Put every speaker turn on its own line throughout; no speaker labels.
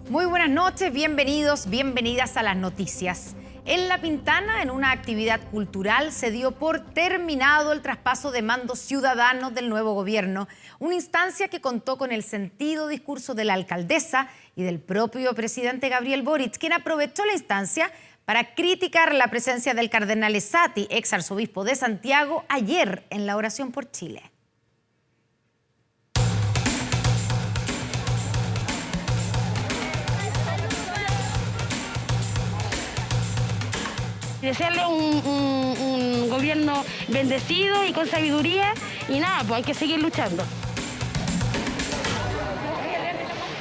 Muy buenas noches, bienvenidos, bienvenidas a las noticias. En La Pintana, en una actividad cultural, se dio por terminado el traspaso de mandos ciudadanos del nuevo gobierno, una instancia que contó con el sentido discurso de la alcaldesa y del propio presidente Gabriel Boric, quien aprovechó la instancia para criticar la presencia del cardenal Esati, ex arzobispo de Santiago, ayer en la oración por Chile.
Desearle un gobierno bendecido y con sabiduría y nada, pues hay que seguir luchando.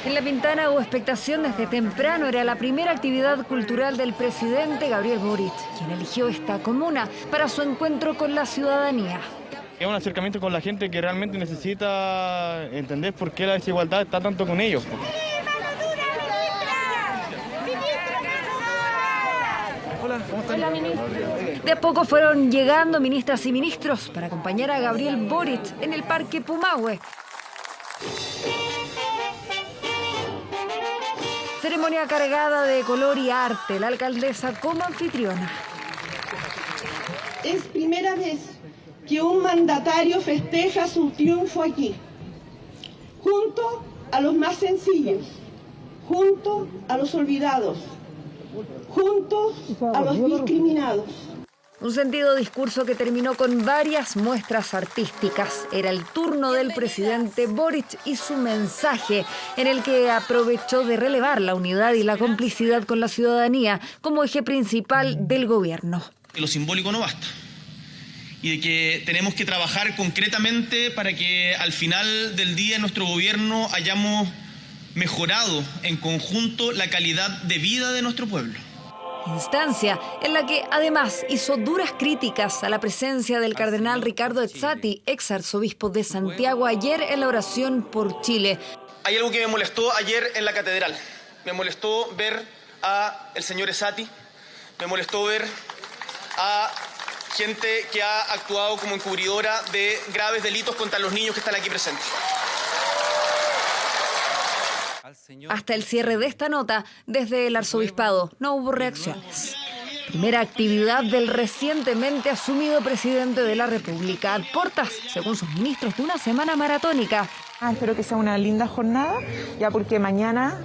En La Pintana hubo expectación desde temprano. Era la primera actividad cultural del presidente Gabriel Boric, quien eligió esta comuna para su encuentro con la ciudadanía.
Es un acercamiento con la gente que realmente necesita entender por qué la desigualdad está tanto con ellos.
Hola, ¿cómo están? Hola, ministra. De a poco fueron llegando ministras y ministros para acompañar a Gabriel Boric en el Parque Pumahue. Ceremonia cargada de color y arte, la alcaldesa como anfitriona.
Es primera vez que un mandatario festeja su triunfo aquí, junto a los más sencillos, junto a los olvidados, juntos a los discriminados.
Un sentido discurso que terminó con varias muestras artísticas. Era el turno del presidente Boric y su mensaje, en el que aprovechó de relevar la unidad y la complicidad con la ciudadanía como eje principal del gobierno.
Lo simbólico no basta y de que tenemos que trabajar concretamente para que al final del día en nuestro gobierno hayamos mejorado en conjunto la calidad de vida de nuestro pueblo.
Instancia en la que además hizo duras críticas a la presencia del cardenal Ricardo Esati, ex arzobispo de Santiago, ayer en la oración por Chile.
Hay algo que me molestó ayer en la catedral. Me molestó ver a el señor Esati, me molestó ver a gente que ha actuado como encubridora de graves delitos contra los niños que están aquí presentes.
Hasta el cierre de esta nota, desde el arzobispado, no hubo reacciones. Primera actividad del recientemente asumido presidente de la República, a portas, según sus ministros, de una semana maratónica.
Espero que sea una linda jornada, ya porque mañana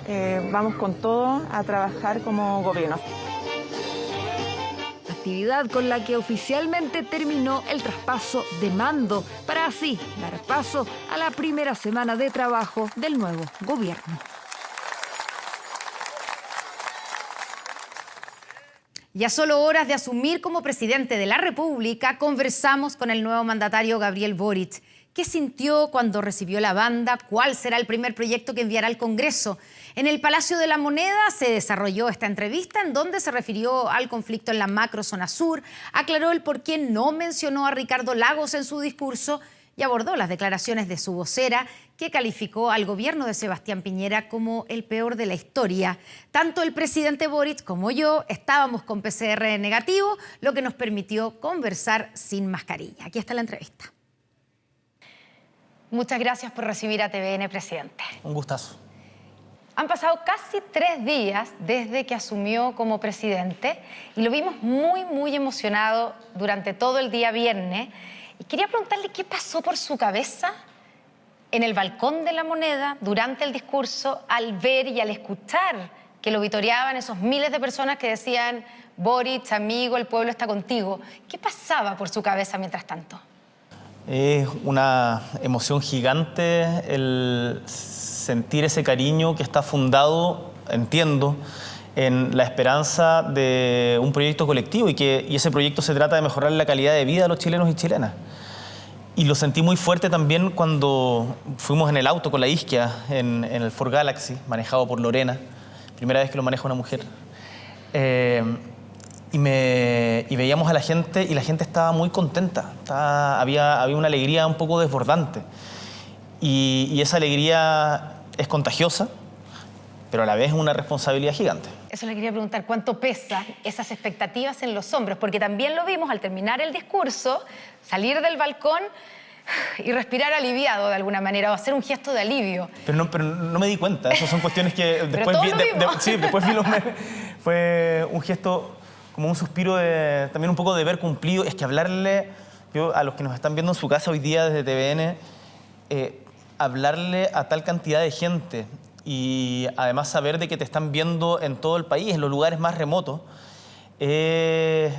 vamos con todo a trabajar como gobierno.
Actividad con la que oficialmente terminó el traspaso de mando, para así dar paso a la primera semana de trabajo del nuevo gobierno.
Y a solo horas de asumir como presidente de la República, conversamos con el nuevo mandatario Gabriel Boric. ¿Qué sintió cuando recibió la banda? ¿Cuál será el primer proyecto que enviará al Congreso? En el Palacio de la Moneda se desarrolló esta entrevista en donde se refirió al conflicto en la macrozona sur, aclaró el por qué no mencionó a Ricardo Lagos en su discurso y abordó las declaraciones de su vocera, que calificó al gobierno de Sebastián Piñera como el peor de la historia. Tanto el presidente Boric como yo estábamos con PCR negativo, lo que nos permitió conversar sin mascarilla. Aquí está la entrevista. Muchas gracias por recibir a TVN, presidente.
Un gustazo.
Han pasado casi 3 días desde que asumió como presidente y lo vimos muy emocionado durante todo el día viernes. Y quería preguntarle qué pasó por su cabeza en el balcón de la Moneda durante el discurso al ver y al escuchar que lo vitoreaban esos miles de personas que decían: Boric, amigo, el pueblo está contigo. ¿Qué pasaba por su cabeza mientras tanto?
Es una emoción gigante el sentir ese cariño que está fundado, entiendo, en la esperanza de un proyecto colectivo y ese proyecto se trata de mejorar la calidad de vida de los chilenos y chilenas. Y lo sentí muy fuerte también cuando fuimos en el auto con la Isquia en el Ford Galaxy, manejado por Lorena, primera vez que lo maneja una mujer. Y veíamos a la gente y la gente estaba muy contenta, había una alegría un poco desbordante. Y esa alegría es contagiosa, pero a la vez es una responsabilidad gigante.
Eso le quería preguntar, ¿cuánto pesan esas expectativas en los hombros? Porque también lo vimos al terminar el discurso, salir del balcón y respirar aliviado de alguna manera o hacer un gesto de alivio.
Pero no me di cuenta, esas son cuestiones que después
todos lo vimos.
sí, después vi los memes. Fue un gesto, como un suspiro, también un poco de ver cumplido. Es que hablarle, yo a los que nos están viendo en su casa hoy día desde TVN, hablarle a tal cantidad de gente y además saber de que te están viendo en todo el país, en los lugares más remotos, es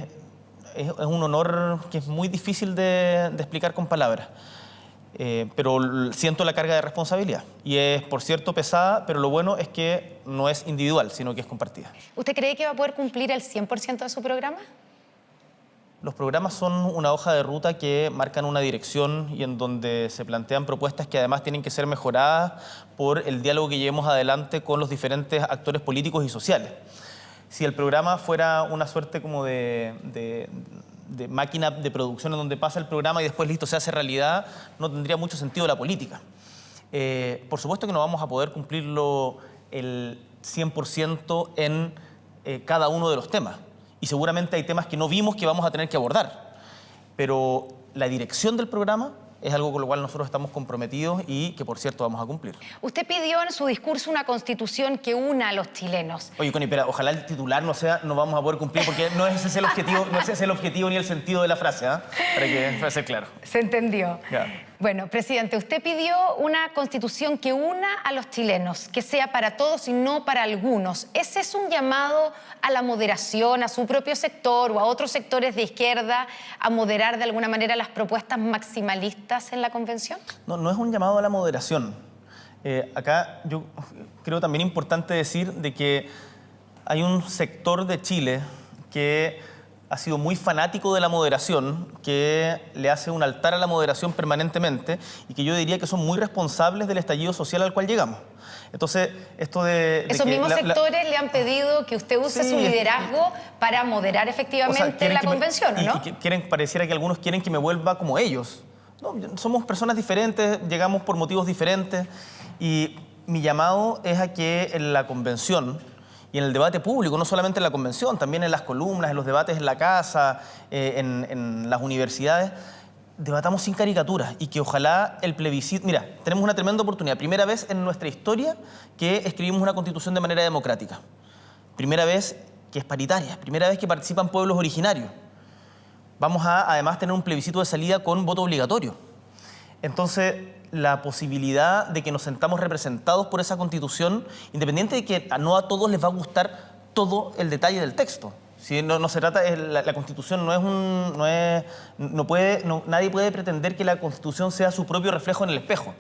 un honor que es muy difícil de explicar con palabras. Pero siento la carga de responsabilidad y es, por cierto, pesada, pero lo bueno es que no es individual, sino que es compartida.
¿Usted cree que va a poder cumplir el 100% de su programa?
Los programas son una hoja de ruta que marcan una dirección y en donde se plantean propuestas que además tienen que ser mejoradas por el diálogo que llevemos adelante con los diferentes actores políticos y sociales. Si el programa fuera una suerte como de máquina de producción en donde pasa el programa y después listo, se hace realidad, no tendría mucho sentido la política. Por supuesto que no vamos a poder cumplirlo el 100% en cada uno de los temas. Y seguramente hay temas que no vimos que vamos a tener que abordar. Pero la dirección del programa es algo con lo cual nosotros estamos comprometidos y que, por cierto, vamos a cumplir.
Usted pidió en su discurso una constitución que una a los chilenos.
Oye, Connie, pero ojalá el titular no sea no vamos a poder cumplir, porque no es ese el objetivo, no es ese el objetivo ni el sentido de la frase, ¿eh? Para ser claro.
Se entendió.
Ya.
Bueno, presidente, usted pidió una constitución que una a los chilenos, que sea para todos y no para algunos. ¿Ese es un llamado a la moderación, a su propio sector o a otros sectores de izquierda, a moderar de alguna manera las propuestas maximalistas en la convención?
No es un llamado a la moderación. Acá yo creo también importante decir de que hay un sector de Chile que ha sido muy fanático de la moderación, que le hace un altar a la moderación permanentemente y que yo diría que son muy responsables del estallido social al cual llegamos. Entonces, esto de
Esos mismos sectores le han pedido que usted use su liderazgo para moderar efectivamente la convención, ¿no?
Pareciera que algunos quieren que me vuelva como ellos. No, somos personas diferentes, llegamos por motivos diferentes y mi llamado es a que en la convención y en el debate público, no solamente en la convención, también en las columnas, en los debates en la casa, en las universidades, debatamos sin caricaturas y que ojalá el plebiscito... Mira, tenemos una tremenda oportunidad. Primera vez en nuestra historia que escribimos una constitución de manera democrática. Primera vez que es paritaria. Primera vez que participan pueblos originarios. Vamos a, además, tener un plebiscito de salida con voto obligatorio. Entonces, la posibilidad de que nos sentamos representados por esa Constitución, independiente de que no a todos les va a gustar todo el detalle del texto. Si no se trata, la Constitución nadie puede pretender que la Constitución sea su propio reflejo en el espejo.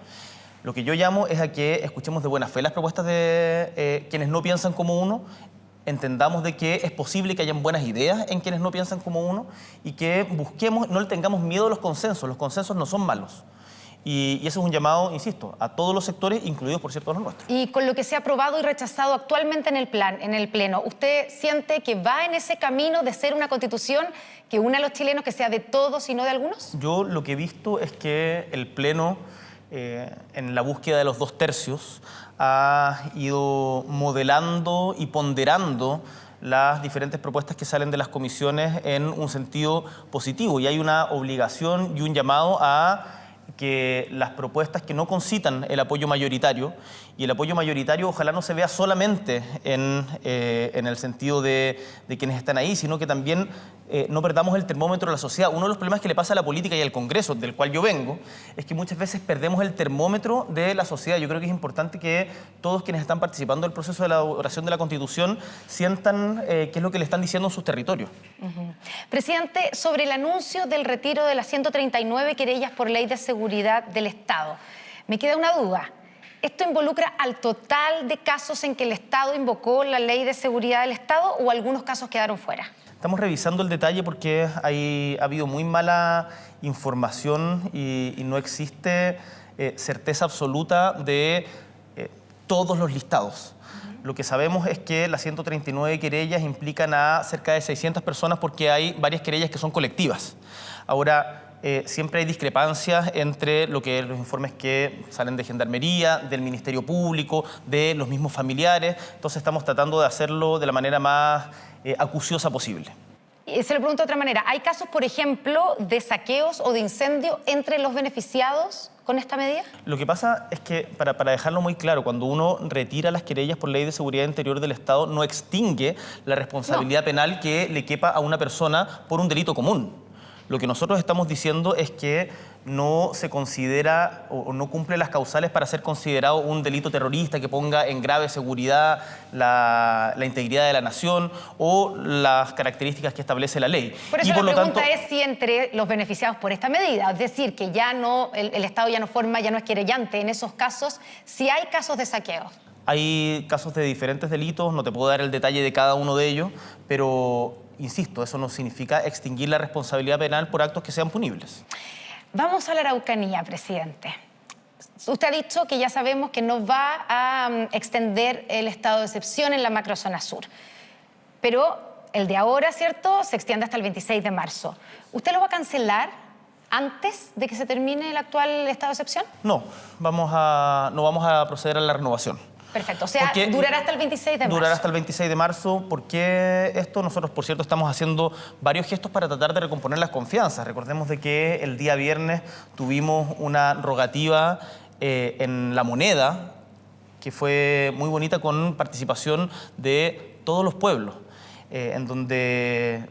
Lo que yo llamo es a que escuchemos de buena fe las propuestas de quienes no piensan como uno, entendamos de que es posible que hayan buenas ideas en quienes no piensan como uno y que busquemos, no le tengamos miedo a los consensos no son malos. Y ese es un llamado, insisto, a todos los sectores, incluidos, por cierto, los nuestros.
Y con lo que se ha aprobado y rechazado actualmente en el Pleno, ¿usted siente que va en ese camino de ser una constitución que una a los chilenos, que sea de todos y no de algunos?
Yo lo que he visto es que el Pleno, en la búsqueda de los 2/3, ha ido modelando y ponderando las diferentes propuestas que salen de las comisiones en un sentido positivo. Y hay una obligación y un llamado a que las propuestas que no concitan el apoyo mayoritario, y el apoyo mayoritario ojalá no se vea solamente en el sentido de quienes están ahí, sino que también no perdamos el termómetro de la sociedad. Uno de los problemas que le pasa a la política y al Congreso, del cual yo vengo, es que muchas veces perdemos el termómetro de la sociedad. Yo creo que es importante que todos quienes están participando del proceso de la elaboración de la Constitución sientan qué es lo que le están diciendo en sus territorios.
Presidente, sobre el anuncio del retiro de las 139 querellas por ley de seguridad del Estado, me queda una duda. ¿Esto involucra al total de casos en que el Estado invocó la ley de seguridad del Estado o algunos casos quedaron fuera?
Estamos revisando el detalle porque ha habido muy mala información y no existe certeza absoluta de todos los listados. Lo que sabemos es que las 139 querellas implican a cerca de 600 personas porque hay varias querellas que son colectivas. Ahora, siempre hay discrepancias entre los informes que salen de Gendarmería, del Ministerio Público, de los mismos familiares. Entonces estamos tratando de hacerlo de la manera más acuciosa posible.
Se lo pregunto de otra manera. ¿Hay casos, por ejemplo, de saqueos o de incendio entre los beneficiados con esta medida?
Lo que pasa es que, para dejarlo muy claro, cuando uno retira las querellas por ley de seguridad interior del Estado, no extingue la responsabilidad penal que le quepa a una persona por un delito común. Lo que nosotros estamos diciendo es que no se considera o no cumple las causales para ser considerado un delito terrorista que ponga en grave seguridad la integridad de la nación o las características que establece la ley.
Por eso la pregunta es si entre los beneficiados por esta medida, es decir, que ya no, el Estado ya no es querellante en esos casos, si hay casos de saqueos.
Hay casos de diferentes delitos, no te puedo dar el detalle de cada uno de ellos, pero insisto, eso no significa extinguir la responsabilidad penal por actos que sean punibles.
Vamos a la Araucanía, presidente. Usted ha dicho que ya sabemos que no va a extender el estado de excepción en la macrozona sur, pero el de ahora, ¿cierto?, se extiende hasta el 26 de marzo. ¿Usted lo va a cancelar antes de que se termine el actual estado de excepción?
No vamos a proceder a la renovación.
Perfecto, o sea, durará hasta el 26 de marzo.
Durará hasta el 26 de marzo. ¿Por qué esto? Nosotros, por cierto, estamos haciendo varios gestos para tratar de recomponer las confianzas. Recordemos de que el día viernes tuvimos una rogativa en La Moneda, que fue muy bonita, con participación de todos los pueblos, en donde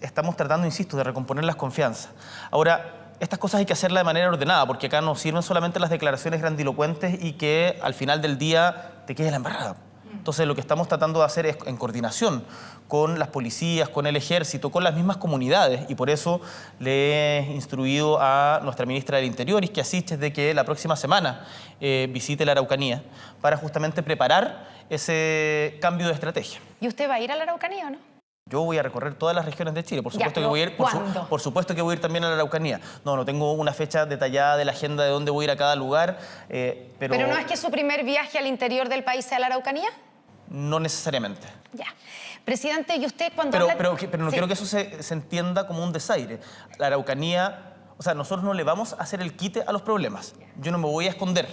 estamos tratando, insisto, de recomponer las confianzas. Ahora, estas cosas hay que hacerlas de manera ordenada, porque acá no sirven solamente las declaraciones grandilocuentes y que al final del día te quede la embarrada. Entonces, lo que estamos tratando de hacer es, en coordinación con las policías, con el ejército, con las mismas comunidades, y por eso le he instruido a nuestra ministra del Interior, Isquia Siches, de que la próxima semana visite la Araucanía para justamente preparar ese cambio de estrategia.
¿Y usted va a ir a la Araucanía o no?
Yo voy a recorrer todas las regiones de Chile, por supuesto que voy a ir. Por supuesto que voy a ir también a la Araucanía. No tengo una fecha detallada de la agenda de dónde voy a ir a cada lugar, pero
¿no es que su primer viaje al interior del país sea la Araucanía?
No necesariamente.
Ya. Presidente, ¿y usted cuando
Pero no quiero que eso se entienda como un desaire. La Araucanía, o sea, nosotros no le vamos a hacer el quite a los problemas. Yo no me voy a esconder.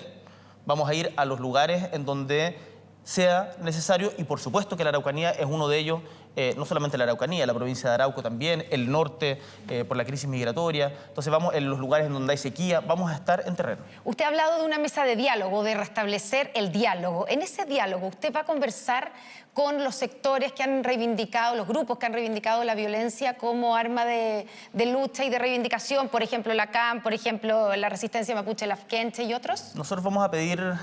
Vamos a ir a los lugares en donde sea necesario, y por supuesto que la Araucanía es uno de ellos. No solamente la Araucanía, la provincia de Arauco también, el norte por la crisis migratoria. Entonces vamos en los lugares en donde hay sequía, vamos a estar en terreno.
Usted ha hablado de una mesa de diálogo, de restablecer el diálogo. En ese diálogo, ¿usted va a conversar con los sectores que han reivindicado, los grupos que han reivindicado la violencia como arma de lucha y de reivindicación? Por ejemplo, la CAM, por ejemplo, la resistencia mapuche Lafkenche y otros.
Nosotros vamos a pedir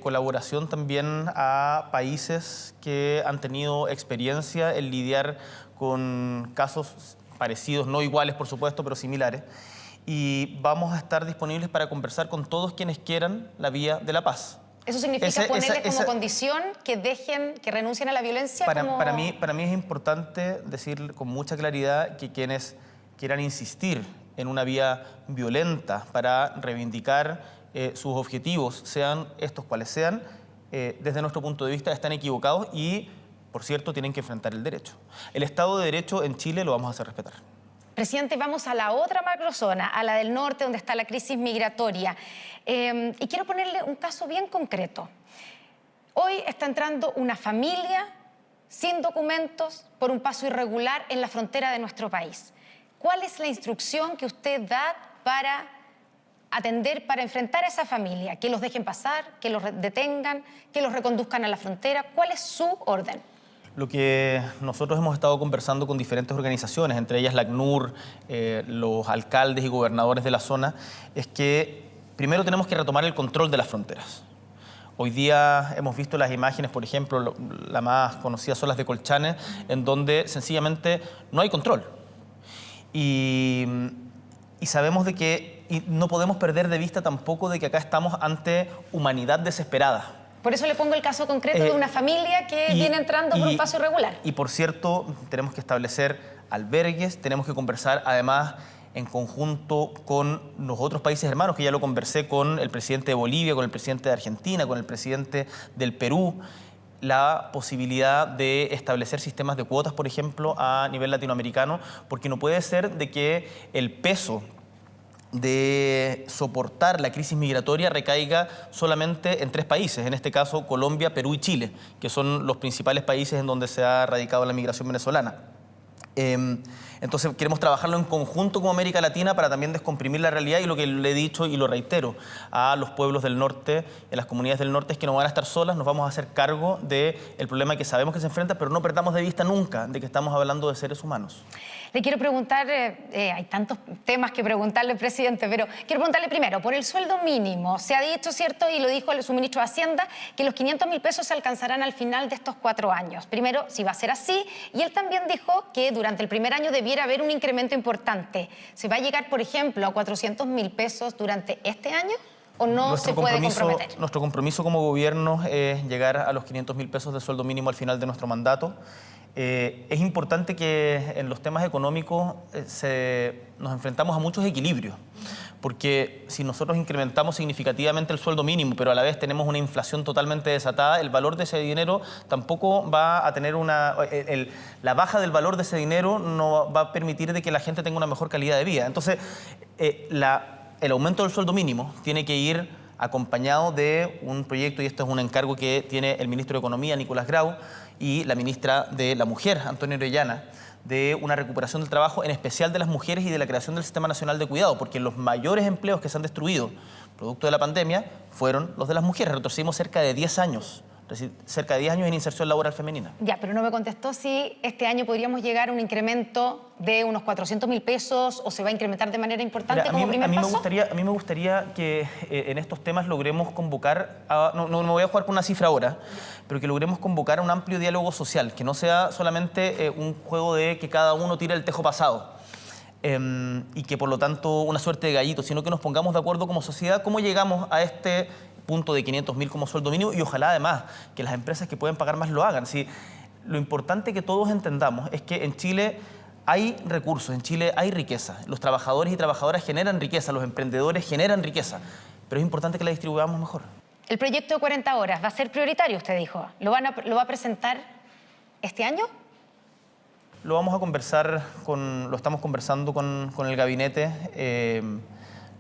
colaboración también a países que han tenido experiencia en lidiar con casos parecidos, no iguales por supuesto, pero similares. Y vamos a estar disponibles para conversar con todos quienes quieran la vía de la paz.
¿Eso significa ponerles como condición que renuncien a la violencia?
Para mí es importante decir con mucha claridad que quienes quieran insistir en una vía violenta para reivindicar sus objetivos, sean estos cuales sean, desde nuestro punto de vista están equivocados y, por cierto, tienen que enfrentar el derecho. El Estado de Derecho en Chile lo vamos a hacer respetar.
Presidente, vamos a la otra macrozona, a la del norte, donde está la crisis migratoria. Y quiero ponerle un caso bien concreto. Hoy está entrando una familia sin documentos por un paso irregular en la frontera de nuestro país. ¿Cuál es la instrucción que usted da para atender, para enfrentar a esa familia? ¿Que los dejen pasar, que los detengan, que los reconduzcan a la frontera? ¿Cuál es su orden?
Lo que nosotros hemos estado conversando con diferentes organizaciones, entre ellas la ACNUR, los alcaldes y gobernadores de la zona, es que primero tenemos que retomar el control de las fronteras. Hoy día hemos visto las imágenes, por ejemplo, la más conocida son las de Colchane, en donde sencillamente no hay control. Y sabemos de que no podemos perder de vista tampoco de que acá estamos ante humanidad desesperada.
Por eso le pongo el caso concreto de una familia que viene entrando por un paso irregular.
Y por cierto, tenemos que establecer albergues, tenemos que conversar además en conjunto con los otros países hermanos, que ya lo conversé con el presidente de Bolivia, con el presidente de Argentina, con el presidente del Perú, la posibilidad de establecer sistemas de cuotas, por ejemplo, a nivel latinoamericano, porque no puede ser de que el peso de soportar la crisis migratoria recaiga solamente en 3 países, en este caso Colombia, Perú y Chile, que son los principales países en donde se ha radicado la migración venezolana. Entonces queremos trabajarlo en conjunto con América Latina para también descomprimir la realidad, y lo que le he dicho y lo reitero a los pueblos del norte, en las comunidades del norte, es que no van a estar solas, nos vamos a hacer cargo del problema que sabemos que se enfrenta, pero no perdamos de vista nunca de que estamos hablando de seres humanos.
Le quiero preguntar, hay tantos temas que preguntarle, presidente, pero quiero preguntarle primero, por el sueldo mínimo. Se ha dicho, ¿cierto?, y lo dijo su ministro de Hacienda, que los 500.000 pesos se alcanzarán al final de estos 4 años. Primero, si va a ser así, y él también dijo que durante el primer año debiera haber un incremento importante. ¿Se va a llegar, por ejemplo, a 400.000 pesos durante este año? ¿O no se puede comprometer?
Nuestro compromiso como gobierno es llegar a los 500.000 pesos de sueldo mínimo al final de nuestro mandato. Es importante que en los temas económicos nos enfrentamos a muchos equilibrios, porque si nosotros incrementamos significativamente el sueldo mínimo, pero a la vez tenemos una inflación totalmente desatada, el valor de ese dinero tampoco va a tener la baja del valor de ese dinero no va a permitir de que la gente tenga una mejor calidad de vida. Entonces, el aumento del sueldo mínimo tiene que ir acompañado de un proyecto, y esto es un encargo que tiene el ministro de Economía, Nicolás Grau, y la ministra de la Mujer, Antonio Orellana, de una recuperación del trabajo, en especial de las mujeres, y de la creación del Sistema Nacional de Cuidado, porque los mayores empleos que se han destruido producto de la pandemia fueron los de las mujeres. Retrocedimos cerca de 10 años. Cerca de 10 años en inserción laboral femenina.
Ya, pero no me contestó si este año podríamos llegar a un incremento de unos 400.000 pesos o se va a incrementar de manera importante.
Mira,
como primer paso.
A mí me gustaría que en estos temas logremos convocar, no me voy a jugar con una cifra ahora, pero que logremos convocar a un amplio diálogo social, que no sea solamente un juego de que cada uno tire el tejo pasado. Y que por lo tanto una suerte de gallito, sino que nos pongamos de acuerdo como sociedad cómo llegamos a este punto de 500.000 como sueldo mínimo, y ojalá además que las empresas que pueden pagar más lo hagan. Sí, lo importante que todos entendamos es que en Chile hay recursos, en Chile hay riqueza, los trabajadores y trabajadoras generan riqueza, los emprendedores generan riqueza, pero es importante que la distribuyamos mejor.
El proyecto de 40 horas va a ser prioritario, usted dijo. ¿Lo va a presentar este año?
Lo vamos a conversar lo estamos conversando con el gabinete.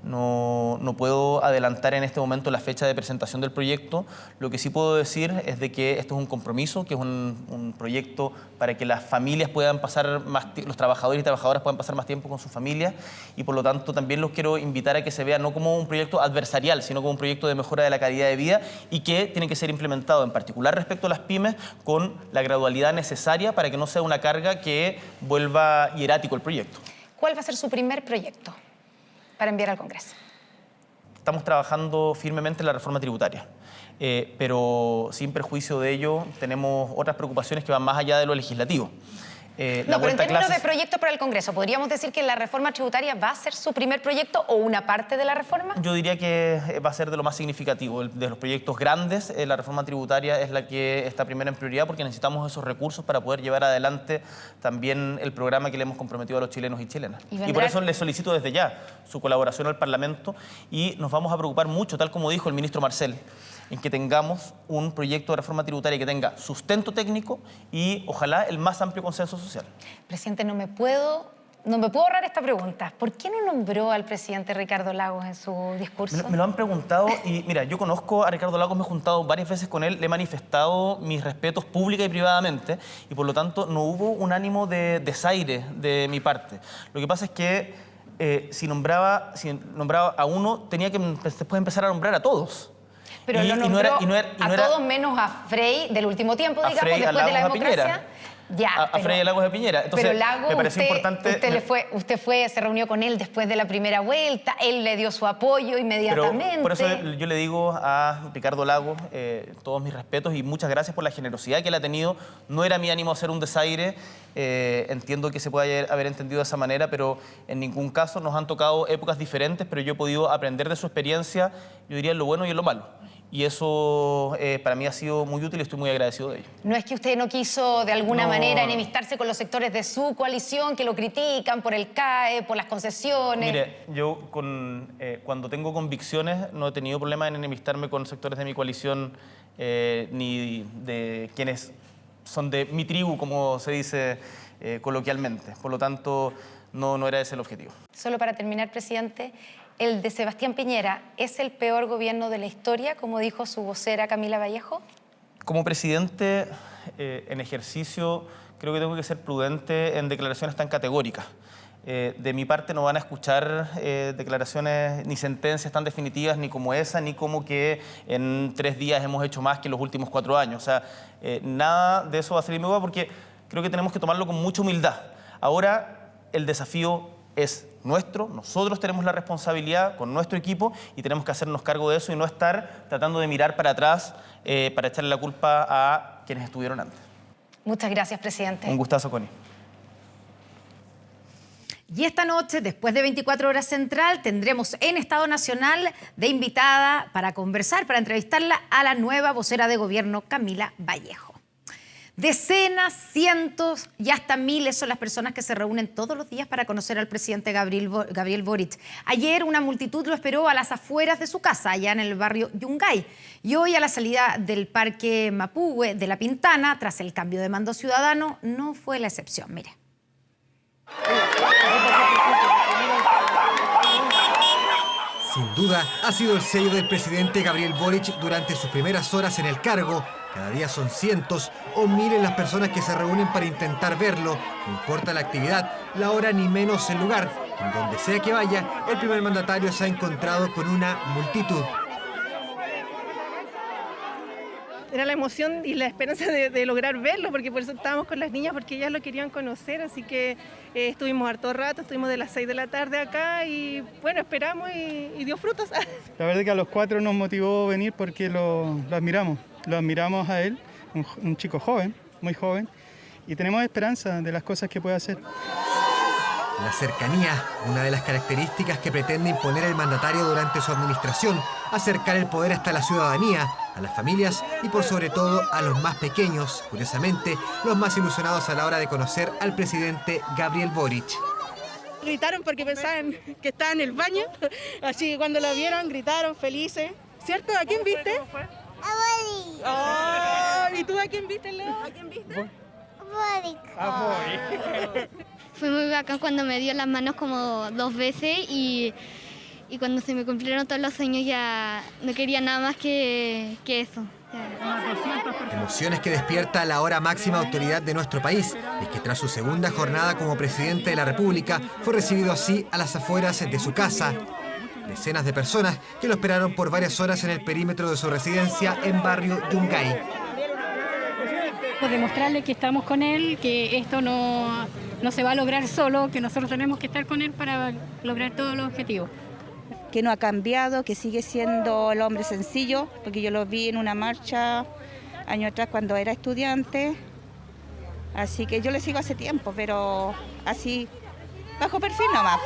No puedo adelantar en este momento la fecha de presentación del proyecto. Lo que sí puedo decir es de que esto es un compromiso, que es un proyecto para que las familias puedan pasar los trabajadores y trabajadoras puedan pasar más tiempo con sus familias, y por lo tanto también los quiero invitar a que se vea no como un proyecto adversarial, sino como un proyecto de mejora de la calidad de vida, y que tiene que ser implementado en particular respecto a las pymes con la gradualidad necesaria para que no sea una carga que vuelva hierático el proyecto.
¿Cuál va a ser su primer proyecto para enviar al Congreso?
Estamos trabajando firmemente en la reforma tributaria, pero sin perjuicio de ello tenemos otras preocupaciones que van más allá de lo legislativo.
Pero en términos de proyecto para el Congreso, ¿podríamos decir que la reforma tributaria va a ser su primer proyecto o una parte de la reforma?
Yo diría que va a ser de lo más significativo. De los proyectos grandes, la reforma tributaria es la que está primero en prioridad, porque necesitamos esos recursos para poder llevar adelante también el programa que le hemos comprometido a los chilenos y chilenas. Y por eso le solicito desde ya su colaboración al Parlamento, y nos vamos a preocupar mucho, tal como dijo el ministro Marcel, en que tengamos un proyecto de reforma tributaria que tenga sustento técnico y ojalá el más amplio consenso social.
Presidente, no me puedo ahorrar esta pregunta. ¿Por qué no nombró al presidente Ricardo Lagos en su discurso?
Me lo han preguntado, y mira, yo conozco a Ricardo Lagos, me he juntado varias veces con él, le he manifestado mis respetos pública y privadamente, y por lo tanto no hubo un ánimo de desaire de mi parte. Lo que pasa es que si nombraba a uno, tenía que después empezar a nombrar a todos.
Pero lo nombró a todos menos a Frei del último tiempo, digamos,
Frei,
después de la democracia.
Piñera. A Frei y Lagos de Piñera. Entonces,
pero Lagos,
me pareció importante.
Usted se reunió con él después de la primera vuelta, él le dio su apoyo inmediatamente.
Pero por eso yo le digo a Ricardo Lagos todos mis respetos y muchas gracias por la generosidad que él ha tenido. No era mi ánimo hacer un desaire. Entiendo que se puede haber entendido de esa manera, pero en ningún caso. Nos han tocado épocas diferentes, pero yo he podido aprender de su experiencia, yo diría en lo bueno y en lo malo. Y eso para mí ha sido muy útil y estoy muy agradecido de ello.
¿No es que usted no quiso de alguna manera enemistarse con los sectores de su coalición que lo critican por el CAE, por las concesiones?
Mire, yo cuando tengo convicciones no he tenido problema en enemistarme con sectores de mi coalición ni de quienes son de mi tribu, como se dice coloquialmente. Por lo tanto, no era ese el objetivo.
Solo para terminar, presidente, ¿el de Sebastián Piñera es el peor gobierno de la historia, como dijo su vocera Camila Vallejo?
Como presidente en ejercicio, creo que tengo que ser prudente en declaraciones tan categóricas. De mi parte no van a escuchar declaraciones ni sentencias tan definitivas ni como esa, ni como que en 3 días hemos hecho más que en los últimos 4 años. O sea, nada de eso va a salir nuevo porque creo que tenemos que tomarlo con mucha humildad. Ahora el desafío es nuestro, nosotros tenemos la responsabilidad con nuestro equipo y tenemos que hacernos cargo de eso y no estar tratando de mirar para atrás para echarle la culpa a quienes estuvieron antes.
Muchas gracias, presidente.
Un gustazo, Connie.
Y esta noche, después de 24 horas central, tendremos en Estado Nacional de invitada para conversar, para entrevistarla a la nueva vocera de gobierno, Camila Vallejo. Decenas, cientos y hasta miles son las personas que se reúnen todos los días para conocer al presidente Gabriel Boric. Ayer una multitud lo esperó a las afueras de su casa, allá en el barrio Yungay. Y hoy a la salida del Parque Mapúe de La Pintana, tras el cambio de mando ciudadano, no fue la excepción. Mire.
Sin duda, ha sido el sello del presidente Gabriel Boric durante sus primeras horas en el cargo. Cada día son cientos o miles las personas que se reúnen para intentar verlo. No importa la actividad, la hora ni menos el lugar. En donde sea que vaya, el primer mandatario se ha encontrado con una multitud.
Era la emoción y la esperanza de lograr verlo, porque por eso estábamos con las niñas, porque ellas lo querían conocer, así que estuvimos harto rato, estuvimos de las 6 de la tarde acá y bueno, esperamos y dio frutos.
La verdad es que a los 4 nos motivó venir porque lo admiramos a él, un chico joven, muy joven, y tenemos esperanza de las cosas que puede hacer.
La cercanía, una de las características que pretende imponer el mandatario durante su administración, acercar el poder hasta la ciudadanía, a las familias y por sobre todo a los más pequeños, curiosamente, los más ilusionados a la hora de conocer al presidente Gabriel Boric.
Gritaron porque pensaban que estaba en el baño, así que cuando lo vieron gritaron felices. ¿Cierto? ¿A quién viste?
A Boric.
Oh, ¿y tú a quién viste, Leo? ¿A quién viste?
Boric.
A Boric.
Fue muy bacán cuando me dio las manos como 2 veces y cuando se me cumplieron todos los sueños ya no quería nada más que eso.
Emociones que despierta la ahora máxima autoridad de nuestro país. Es que tras su segunda jornada como presidente de la República fue recibido así a las afueras de su casa. Decenas de personas que lo esperaron por varias horas en el perímetro de su residencia en barrio Yungay.
Por demostrarle que estamos con él, que esto no se va a lograr solo, que nosotros tenemos que estar con él para lograr todos los objetivos.
Que no ha cambiado, que sigue siendo el hombre sencillo, porque yo lo vi en una marcha años atrás cuando era estudiante, así que yo le sigo hace tiempo, pero así, bajo perfil nomás.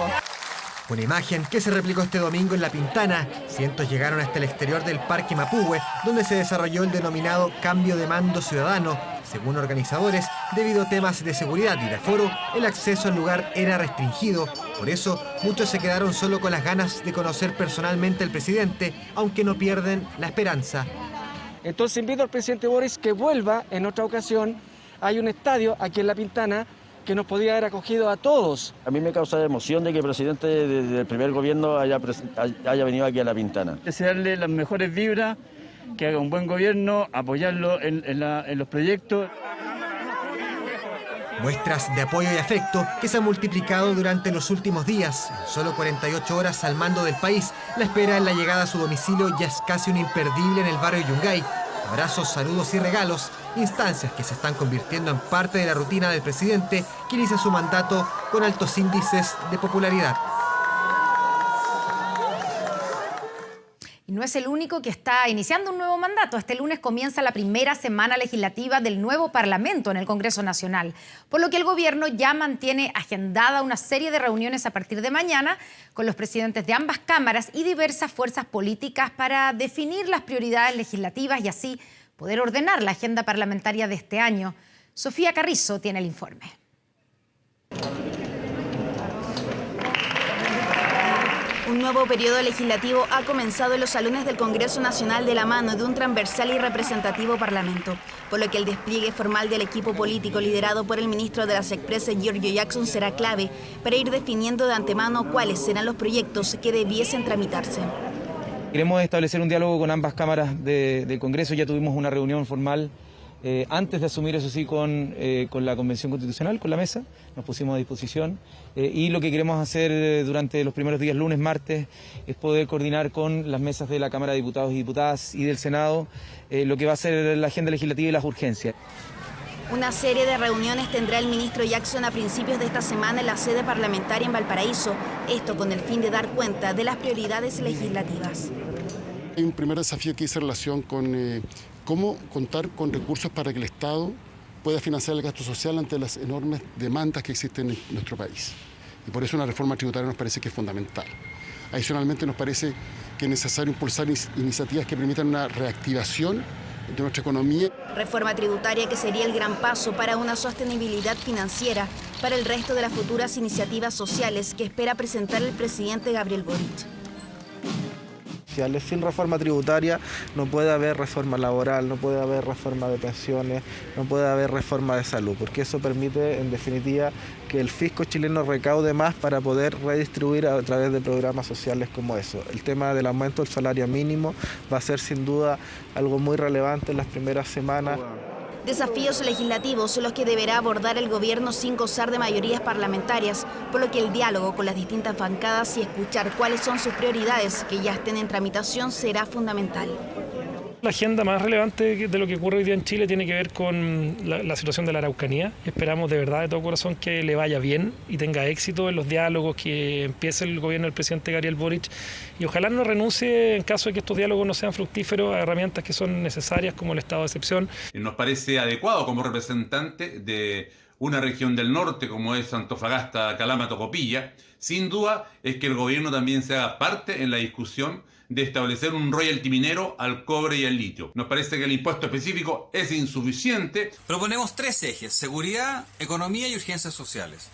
Una imagen que se replicó este domingo en La Pintana. Cientos llegaron hasta el exterior del Parque Mapúe, donde se desarrolló el denominado cambio de mando ciudadano. Según organizadores, debido a temas de seguridad y de aforo, el acceso al lugar era restringido. Por eso, muchos se quedaron solo con las ganas de conocer personalmente al presidente, aunque no pierden la esperanza.
Entonces invito al presidente Boric que vuelva en otra ocasión. Hay un estadio aquí en La Pintana que nos podía haber acogido a todos.
A mí me causa emoción de que el presidente del primer gobierno haya venido aquí a La Pintana.
Desearle las mejores vibras, que haga un buen gobierno, apoyarlo en los proyectos.
Muestras de apoyo y afecto que se han multiplicado durante los últimos días. En solo 48 horas al mando del país, la espera en la llegada a su domicilio ya es casi un imperdible en el barrio Yungay. Abrazos, saludos y regalos, instancias que se están convirtiendo en parte de la rutina del presidente, que inicia su mandato con altos índices de popularidad.
Y no es el único que está iniciando un nuevo mandato. Este lunes comienza la primera semana legislativa del nuevo Parlamento en el Congreso Nacional, por lo que el gobierno ya mantiene agendada una serie de reuniones a partir de mañana con los presidentes de ambas cámaras y diversas fuerzas políticas para definir las prioridades legislativas y así poder ordenar la agenda parlamentaria de este año. Sofía Carrizo tiene el informe.
Un nuevo periodo legislativo ha comenzado en los salones del Congreso Nacional de la mano de un transversal y representativo Parlamento, por lo que el despliegue formal del equipo político liderado por el ministro de las Expresas, Giorgio Jackson, será clave para ir definiendo de antemano cuáles serán los proyectos que debiesen tramitarse.
Queremos establecer un diálogo con ambas cámaras del Congreso. Ya tuvimos una reunión formal
Antes de asumir, eso sí, con la Convención Constitucional, con la mesa, nos pusimos a disposición y lo que queremos hacer durante los primeros días, lunes, martes, es poder coordinar con las mesas de la Cámara de Diputados y Diputadas y del Senado lo que va a ser la agenda legislativa y las urgencias.
Una serie de reuniones tendrá el ministro Jackson a principios de esta semana en la sede parlamentaria en Valparaíso, esto con el fin de dar cuenta de las prioridades legislativas.
Hay un primer desafío que hice en relación con cómo contar con recursos para que el Estado pueda financiar el gasto social ante las enormes demandas que existen en nuestro país. Y por eso una reforma tributaria nos parece que es fundamental. Adicionalmente nos parece que es necesario impulsar iniciativas que permitan una reactivación de nuestra economía.
Reforma tributaria que sería el gran paso para una sostenibilidad financiera para el resto de las futuras iniciativas sociales que espera presentar el presidente Gabriel Boric.
Sin reforma tributaria no puede haber reforma laboral, no puede haber reforma de pensiones, no puede haber reforma de salud, porque eso permite, en definitiva, que el fisco chileno recaude más para poder redistribuir a través de programas sociales como eso. El tema del aumento del salario mínimo va a ser sin duda algo muy relevante en las primeras semanas.
Desafíos legislativos son los que deberá abordar el gobierno sin gozar de mayorías parlamentarias, por lo que el diálogo con las distintas bancadas y escuchar cuáles son sus prioridades que ya estén en tramitación será fundamental.
La agenda más relevante de lo que ocurre hoy día en Chile tiene que ver con la situación de la Araucanía. Esperamos de verdad, de todo corazón, que le vaya bien y tenga éxito en los diálogos que empiece el gobierno del presidente Gabriel Boric. Y ojalá no renuncie, en caso de que estos diálogos no sean fructíferos, a herramientas que son necesarias como el estado de excepción.
Nos parece adecuado como representante de una región del norte como es Antofagasta, Calama, Tocopilla. Sin duda es que el gobierno también se haga parte en la discusión de establecer un royalty minero al cobre y al litio. Nos parece que el impuesto específico es insuficiente.
Proponemos 3 ejes: seguridad, economía y urgencias sociales.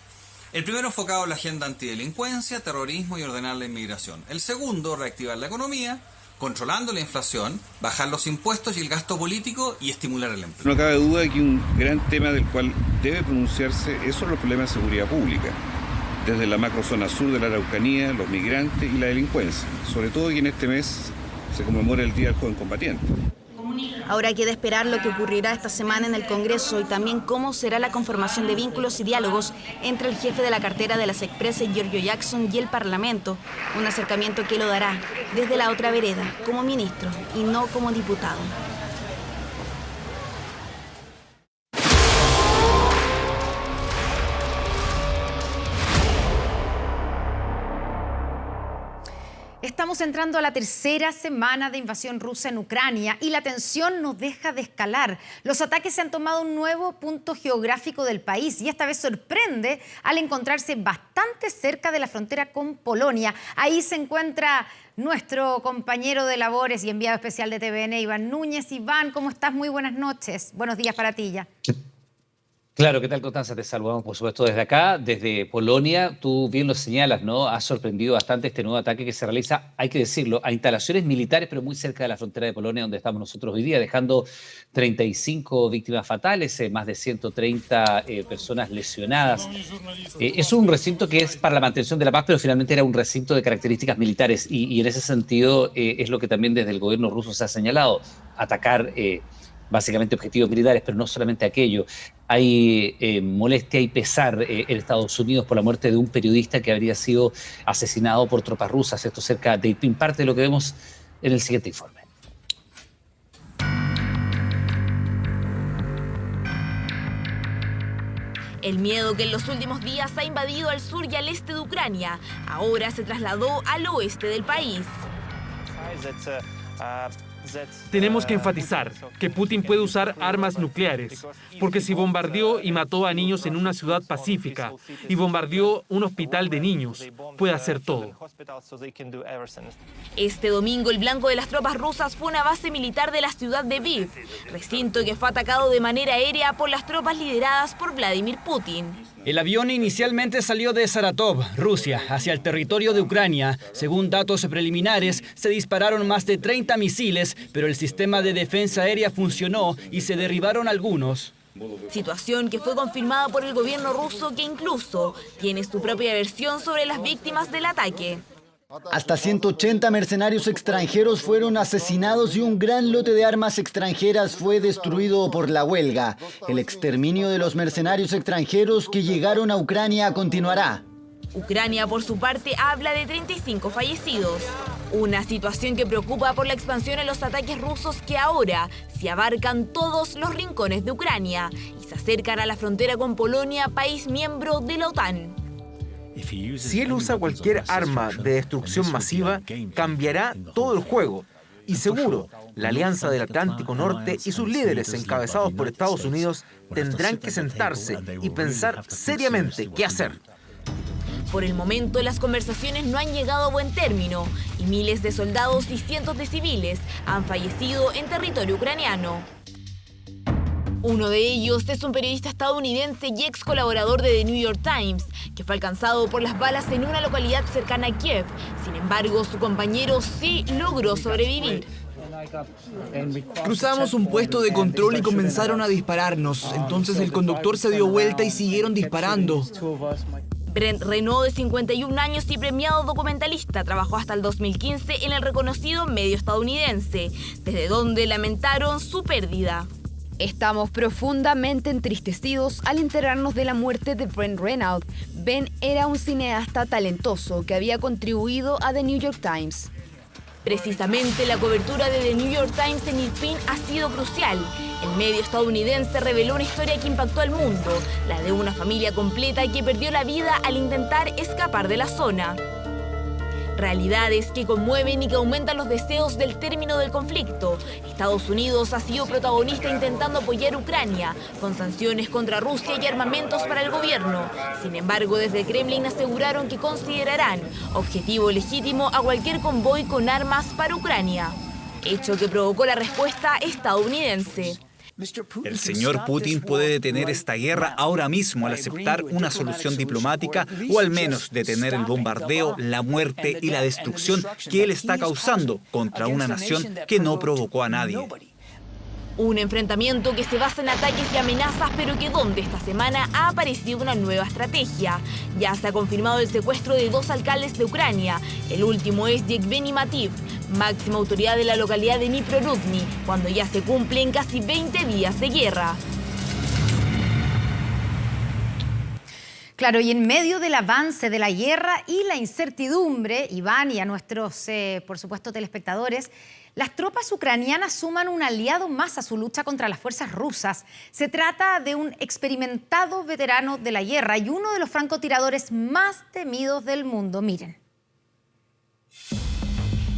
El primero enfocado en la agenda antidelincuencia, terrorismo y ordenar la inmigración. El segundo, reactivar la economía, controlando la inflación, bajar los impuestos y el gasto político y estimular el empleo.
No cabe duda de que un gran tema del cual debe pronunciarse es sobre los problemas de seguridad pública, desde la macrozona sur de la Araucanía, los migrantes y la delincuencia, sobre todo que en este mes se conmemora el Día del Joven Combatiente.
Ahora queda esperar lo que ocurrirá esta semana en el Congreso y también cómo será la conformación de vínculos y diálogos entre el jefe de la cartera de las Expresas, Giorgio Jackson, y el Parlamento, un acercamiento que lo dará desde la otra vereda, como ministro y no como diputado.
Estamos entrando a la tercera semana de invasión rusa en Ucrania y la tensión no deja de escalar. Los ataques se han tomado un nuevo punto geográfico del país y esta vez sorprende al encontrarse bastante cerca de la frontera con Polonia. Ahí se encuentra nuestro compañero de labores y enviado especial de TVN, Iván Núñez. Iván, ¿cómo estás? Muy buenas noches. Buenos días para ti ya.
Claro, ¿qué tal, Constanza? Te saludamos, por supuesto, desde acá, desde Polonia. Tú bien lo señalas, ¿no? Ha sorprendido bastante este nuevo ataque que se realiza, hay que decirlo, a instalaciones militares, pero muy cerca de la frontera de Polonia, donde estamos nosotros hoy día, dejando 35 víctimas fatales, más de 130 personas lesionadas. Es un recinto que es para la mantención de la paz, pero finalmente era un recinto de características militares y en ese sentido es lo que también desde el gobierno ruso se ha señalado, atacar básicamente objetivos militares, pero no solamente aquello. Hay molestia y pesar en Estados Unidos por la muerte de un periodista que habría sido asesinado por tropas rusas, esto cerca de Irpin, parte de lo que vemos en el siguiente informe.
El miedo que en los últimos días ha invadido al sur y al este de Ucrania, ahora se trasladó al oeste del país.
Tenemos que enfatizar que Putin puede usar armas nucleares, porque si bombardeó y mató a niños en una ciudad pacífica y bombardeó un hospital de niños, puede hacer todo.
Este domingo el blanco de las tropas rusas fue una base militar de la ciudad de Lviv, recinto que fue atacado de manera aérea por las tropas lideradas por Vladimir Putin.
El avión inicialmente salió de Saratov, Rusia, hacia el territorio de Ucrania. Según datos preliminares, se dispararon más de 30 misiles, pero el sistema de defensa aérea funcionó y se derribaron algunos.
Situación que fue confirmada por el gobierno ruso, que incluso tiene su propia versión sobre las víctimas del ataque.
Hasta 180 mercenarios extranjeros fueron asesinados y un gran lote de armas extranjeras fue destruido por la huelga. El exterminio de los mercenarios extranjeros que llegaron a Ucrania continuará.
Ucrania, por su parte, habla de 35 fallecidos. Una situación que preocupa por la expansión en los ataques rusos que ahora se abarcan todos los rincones de Ucrania y se acercan a la frontera con Polonia, país miembro de la OTAN.
Si él usa cualquier arma de destrucción masiva, cambiará todo el juego. Y seguro, la Alianza del Atlántico Norte y sus líderes, encabezados por Estados Unidos, tendrán que sentarse y pensar seriamente qué hacer.
Por el momento, las conversaciones no han llegado a buen término y miles de soldados y cientos de civiles han fallecido en territorio ucraniano. Uno de ellos es un periodista estadounidense y ex colaborador de The New York Times, que fue alcanzado por las balas en una localidad cercana a Kiev. Sin embargo, su compañero sí logró sobrevivir.
Cruzamos un puesto de control y comenzaron a dispararnos. Entonces el conductor se dio vuelta y siguieron disparando.
Brent Renaud, de 51 años y premiado documentalista, trabajó hasta el 2015 en el reconocido medio estadounidense, desde donde lamentaron su pérdida.
Estamos profundamente entristecidos al enterarnos de la muerte de Brent Renaud. Ben era un cineasta talentoso que había contribuido a The New York Times.
Precisamente la cobertura de The New York Times en Irpin ha sido crucial. El medio estadounidense reveló una historia que impactó al mundo, la de una familia completa que perdió la vida al intentar escapar de la zona. Realidades que conmueven y que aumentan los deseos del término del conflicto. Estados Unidos ha sido protagonista intentando apoyar a Ucrania, con sanciones contra Rusia y armamentos para el gobierno. Sin embargo, desde el Kremlin aseguraron que considerarán objetivo legítimo a cualquier convoy con armas para Ucrania, hecho que provocó la respuesta estadounidense.
El señor Putin puede detener esta guerra ahora mismo al aceptar una solución diplomática o al menos detener el bombardeo, la muerte y la destrucción que él está causando contra una nación que no provocó a nadie.
Un enfrentamiento que se basa en ataques y amenazas, pero que donde esta semana ha aparecido una nueva estrategia. Ya se ha confirmado el secuestro de 2 alcaldes de Ucrania. El último es Yevgeny Mativ, máxima autoridad de la localidad de Dnipro-Rudny, cuando ya se cumplen casi 20 días de guerra.
Claro, y en medio del avance de la guerra y la incertidumbre, Iván, y a nuestros, por supuesto, telespectadores, las tropas ucranianas suman un aliado más a su lucha contra las fuerzas rusas. Se trata de un experimentado veterano de la guerra y uno de los francotiradores más temidos del mundo. Miren.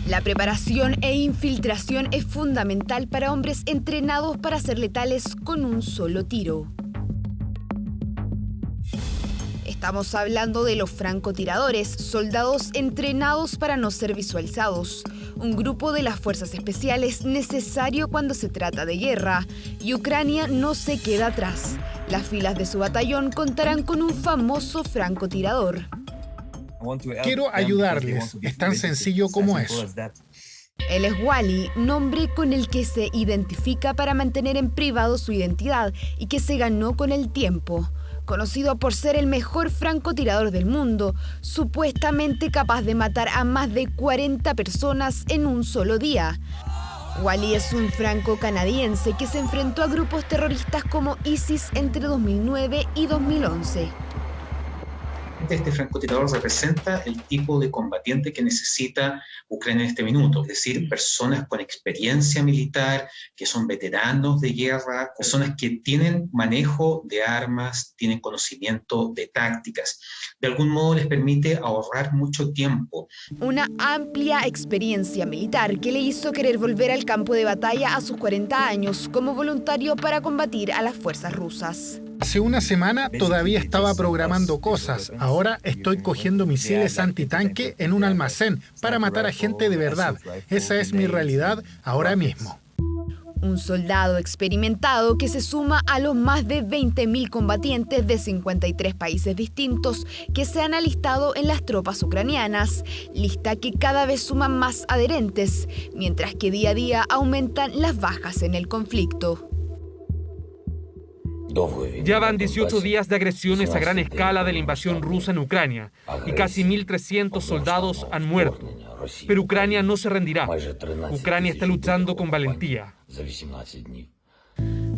La preparación e infiltración es fundamental para hombres entrenados para ser letales con un solo tiro. Estamos hablando de los francotiradores, soldados entrenados para no ser visualizados. Un grupo de las fuerzas especiales necesario cuando se trata de guerra. Y Ucrania no se queda atrás. Las filas de su batallón contarán con un famoso francotirador.
Quiero ayudarles. Es tan sencillo como eso.
Él es Wally, nombre con el que se identifica para mantener en privado su identidad y que se ganó con el tiempo. Conocido por ser el mejor francotirador del mundo, supuestamente capaz de matar a más de 40 personas en un solo día. Wally es un franco-canadiense que se enfrentó a grupos terroristas como ISIS entre 2009 y 2011.
Este francotirador representa el tipo de combatiente que necesita Ucrania en este minuto, es decir, personas con experiencia militar, que son veteranos de guerra, personas que tienen manejo de armas, tienen conocimiento de tácticas. De algún modo les permite ahorrar mucho tiempo.
Una amplia experiencia militar que le hizo querer volver al campo de batalla a sus 40 años como voluntario para combatir a las fuerzas rusas.
Hace una semana todavía estaba programando cosas. Ahora estoy cogiendo misiles antitanque en un almacén para matar a gente de verdad. Esa es mi realidad ahora mismo.
Un soldado experimentado que se suma a los más de 20.000 combatientes de 53 países distintos que se han alistado en las tropas ucranianas, lista que cada vez suman más adherentes, mientras que día a día aumentan las bajas en el conflicto.
Ya van 18 días de agresiones a gran escala de la invasión rusa en Ucrania y casi 1.300 soldados han muerto. Pero Ucrania no se rendirá. Ucrania está luchando con valentía.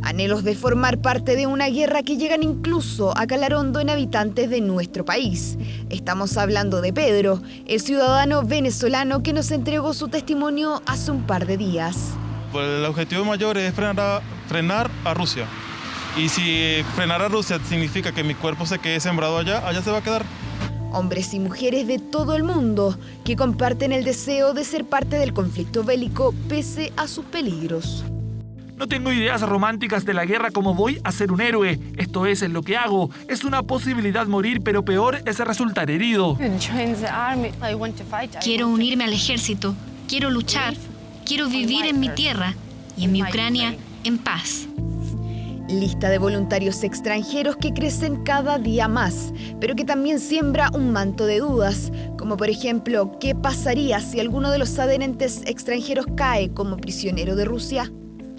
Anhelos de formar parte de una guerra que llegan incluso a calar hondo en habitantes de nuestro país. Estamos hablando de Pedro, el ciudadano venezolano que nos entregó su testimonio hace un par de días.
El objetivo mayor es frenar a Rusia. Y si frenar a Rusia significa que mi cuerpo se quede sembrado allá se va a quedar.
Hombres y mujeres de todo el mundo que comparten el deseo de ser parte del conflicto bélico pese a sus peligros.
No tengo ideas románticas de la guerra como voy a ser un héroe. Esto es lo que hago. Es una posibilidad morir, pero peor es resultar herido.
Quiero unirme al ejército. Quiero luchar. Quiero vivir en mi tierra y en mi Ucrania en paz.
Lista de voluntarios extranjeros que crecen cada día más, pero que también siembra un manto de dudas, como por ejemplo, ¿qué pasaría si alguno de los adherentes extranjeros cae como prisionero de Rusia?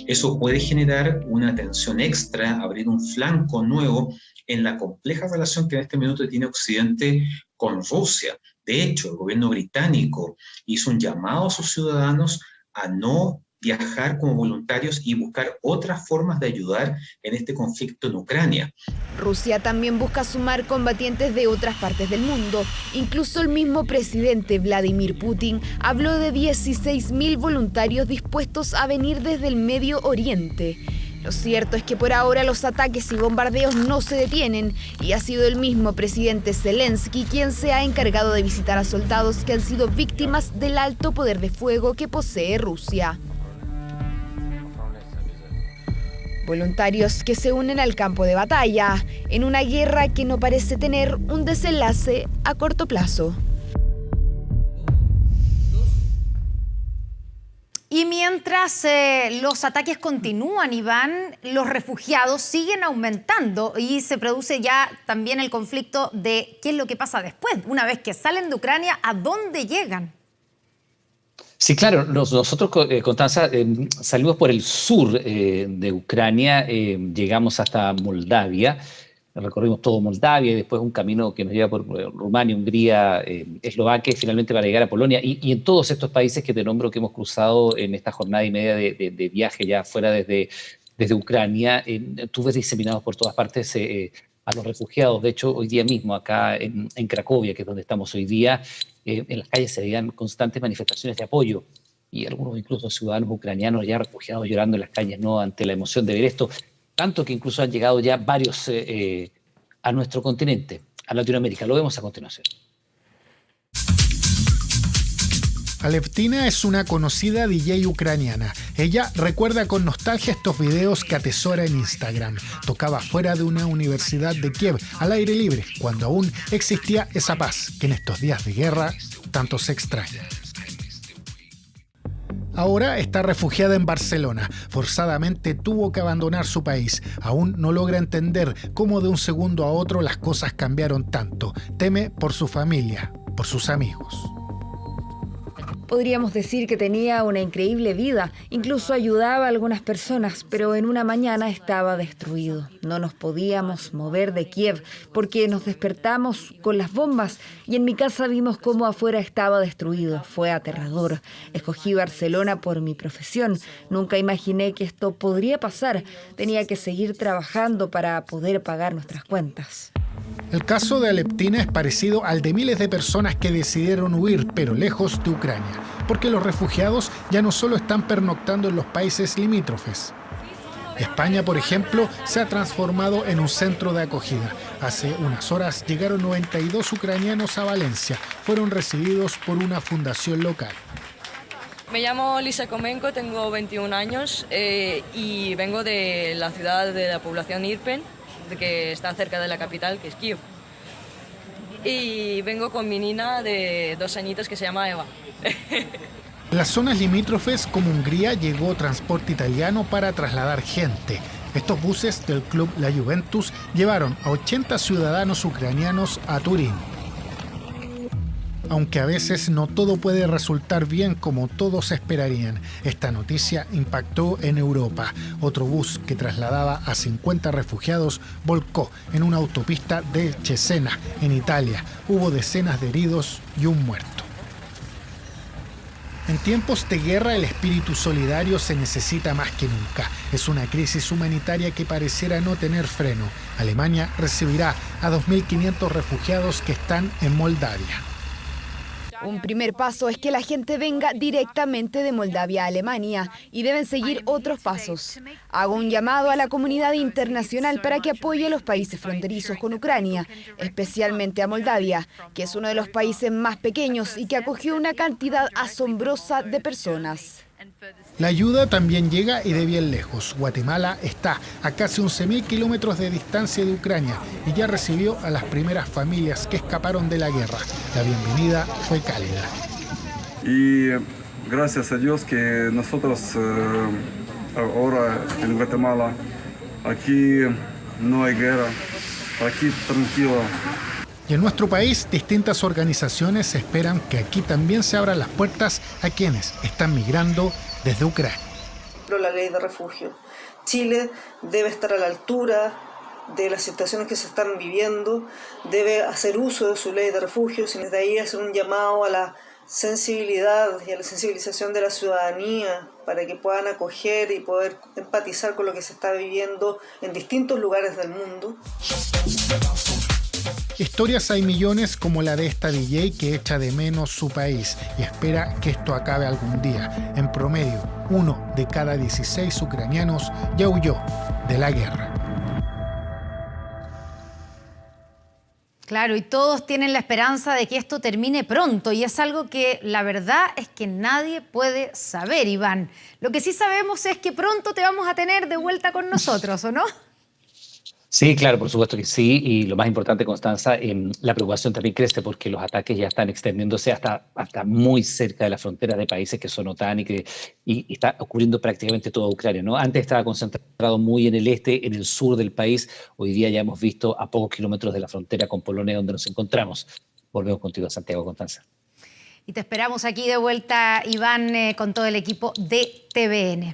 Eso puede generar una tensión extra, abrir un flanco nuevo en la compleja relación que en este minuto tiene Occidente con Rusia. De hecho, el gobierno británico hizo un llamado a sus ciudadanos a no viajar como voluntarios y buscar otras formas de ayudar en este conflicto en Ucrania.
Rusia también busca sumar combatientes de otras partes del mundo. Incluso el mismo presidente Vladimir Putin habló de 16.000 voluntarios dispuestos a venir desde el Medio Oriente. Lo cierto es que por ahora los ataques y bombardeos no se detienen y ha sido el mismo presidente Zelensky quien se ha encargado de visitar a soldados que han sido víctimas del alto poder de fuego que posee Rusia. Voluntarios que se unen al campo de batalla, en una guerra que no parece tener un desenlace a corto plazo.
Y mientras los ataques continúan, Iván, los refugiados siguen aumentando y se produce ya también el conflicto de qué es lo que pasa después. Una vez que salen de Ucrania, ¿a dónde llegan?
Sí, claro, nosotros, Constanza, salimos por el sur de Ucrania, llegamos hasta Moldavia, recorrimos todo Moldavia y después un camino que nos lleva por Rumania, Hungría, Eslovaquia y finalmente para llegar a Polonia. Y en todos estos países que te nombro que hemos cruzado en esta jornada y media de viaje ya fuera desde Ucrania, tú ves diseminados por todas partes a los refugiados. De hecho, hoy día mismo acá en Cracovia, que es donde estamos hoy día, en las calles se veían constantes manifestaciones de apoyo y algunos incluso ciudadanos ucranianos ya refugiados llorando en las calles, ¿no?, ante la emoción de ver esto, tanto que incluso han llegado ya varios a nuestro continente, a Latinoamérica. Lo vemos a continuación.
Alevtina es una conocida DJ ucraniana. Ella recuerda con nostalgia estos videos que atesora en Instagram. Tocaba fuera de una universidad de Kiev, al aire libre, cuando aún existía esa paz que en estos días de guerra tanto se extraña. Ahora está refugiada en Barcelona. Forzadamente tuvo que abandonar su país. Aún no logra entender cómo de un segundo a otro las cosas cambiaron tanto. Teme por su familia, por sus amigos.
Podríamos decir que tenía una increíble vida, incluso ayudaba a algunas personas, pero en una mañana estaba destruido. No nos podíamos mover de Kiev porque nos despertamos con las bombas y en mi casa vimos cómo afuera estaba destruido. Fue aterrador. Escogí Barcelona por mi profesión. Nunca imaginé que esto podría pasar. Tenía que seguir trabajando para poder pagar nuestras cuentas.
El caso de Alevtina es parecido al de miles de personas que decidieron huir, pero lejos de Ucrania, porque los refugiados ya no solo están pernoctando en los países limítrofes. España, por ejemplo, se ha transformado en un centro de acogida. Hace unas horas llegaron 92 ucranianos a Valencia. Fueron recibidos por una fundación local.
Me llamo Lisa Comenco, tengo 21 años y vengo de la ciudad de la población Irpen, que está cerca de la capital, que es Kiev. Y vengo con mi niña de 2 añitos que se llama Eva.
En las zonas limítrofes como Hungría llegó transporte italiano para trasladar gente. Estos buses del club La Juventus llevaron a 80 ciudadanos ucranianos a Turín. aunque a veces no todo puede resultar bien como todos esperarían. Esta noticia impactó en Europa. Otro bus que trasladaba a 50 refugiados volcó en una autopista de Cesena, en Italia. Hubo decenas de heridos y un muerto. En tiempos de guerra, el espíritu solidario se necesita más que nunca. Es una crisis humanitaria que pareciera no tener freno. Alemania recibirá a 2.500 refugiados que están en Moldavia.
Un primer paso es que la gente venga directamente de Moldavia a Alemania y deben seguir otros pasos. Hago un llamado a la comunidad internacional para que apoye a los países fronterizos con Ucrania, especialmente a Moldavia, que es uno de los países más pequeños y que acogió una cantidad asombrosa de personas.
La ayuda también llega y de bien lejos. Guatemala está a casi 11.000 kilómetros de distancia de Ucrania y ya recibió a las primeras familias que escaparon de la guerra. La bienvenida fue cálida.
Y gracias a Dios que nosotros ahora en Guatemala, aquí no hay guerra, aquí tranquilo.
Y en nuestro país, distintas organizaciones esperan que aquí también se abran las puertas a quienes están migrando desde Ucrania.
La ley de refugio. Chile debe estar a la altura de las situaciones que se están viviendo, debe hacer uso de su ley de refugio, y desde ahí hacer un llamado a la sensibilidad y a la sensibilización de la ciudadanía para que puedan acoger y poder empatizar con lo que se está viviendo en distintos lugares del mundo.
Historias hay millones como la de esta DJ que echa de menos su país y espera que esto acabe algún día. En promedio, 1 de cada 16 ucranianos ya huyó de la guerra.
Claro, y todos tienen la esperanza de que esto termine pronto y es algo que la verdad es que nadie puede saber, Iván. Lo que sí sabemos es que pronto te vamos a tener de vuelta con nosotros, ¿o no?
Sí, claro, por supuesto que sí. Y lo más importante, Constanza, la preocupación también crece porque los ataques ya están extendiéndose hasta muy cerca de las fronteras de países que son OTAN y está ocurriendo prácticamente toda Ucrania, ¿no? Antes estaba concentrado muy en el este, en el sur del país. Hoy día ya hemos visto a pocos kilómetros de la frontera con Polonia donde nos encontramos. Volvemos contigo a Santiago, Constanza.
Y te esperamos aquí de vuelta, Iván, con todo el equipo de TVN.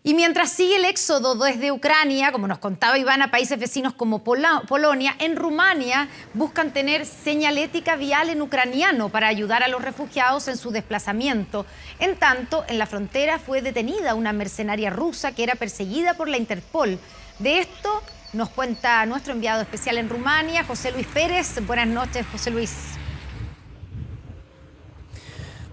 Y mientras sigue el éxodo desde Ucrania, como nos contaba Iván, a países vecinos como Polonia, en Rumania buscan tener señalética vial en ucraniano para ayudar a los refugiados en su desplazamiento. En tanto, en la frontera fue detenida una mercenaria rusa que era perseguida por la Interpol. De esto nos cuenta nuestro enviado especial en Rumania, José Luis Pérez. Buenas noches, José Luis.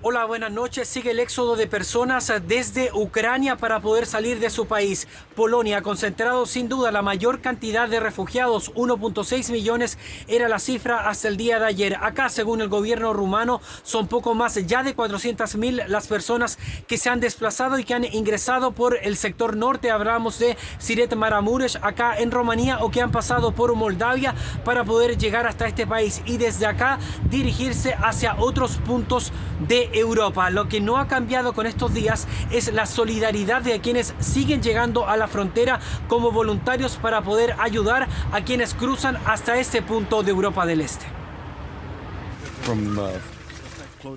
Hola, buenas noches. Sigue el éxodo de personas desde Ucrania para poder salir de su país. Polonia ha concentrado sin duda la mayor cantidad de refugiados. 1.6 millones era la cifra hasta el día de ayer. Acá, según el gobierno rumano, son poco más ya de 400.000 las personas que se han desplazado y que han ingresado por el sector norte. Hablamos de Siret Maramuresh acá en Rumanía o que han pasado por Moldavia para poder llegar hasta este país y desde acá dirigirse hacia otros puntos de Europa. Lo que no ha cambiado con estos días es la solidaridad de quienes siguen llegando a la frontera como voluntarios para poder ayudar a quienes cruzan hasta este punto de Europa del Este.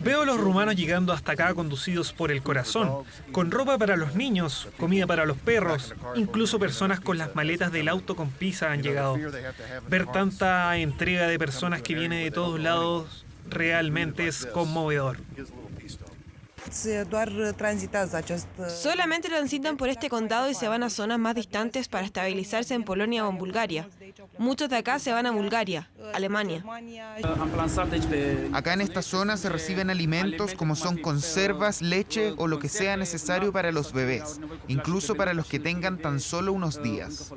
Veo a los rumanos llegando hasta acá conducidos por el corazón, con ropa para los niños, comida para los perros, incluso personas con las maletas del auto con pizza han llegado. Ver tanta entrega de personas que viene de todos lados realmente es conmovedor.
Solamente transitan por este condado y se van a zonas más distantes para estabilizarse en Polonia o en Bulgaria. Muchos de acá se van a Bulgaria, Alemania.
Acá en esta zona se reciben alimentos como son conservas, leche o lo que sea necesario para los bebés, incluso para los que tengan tan solo unos días.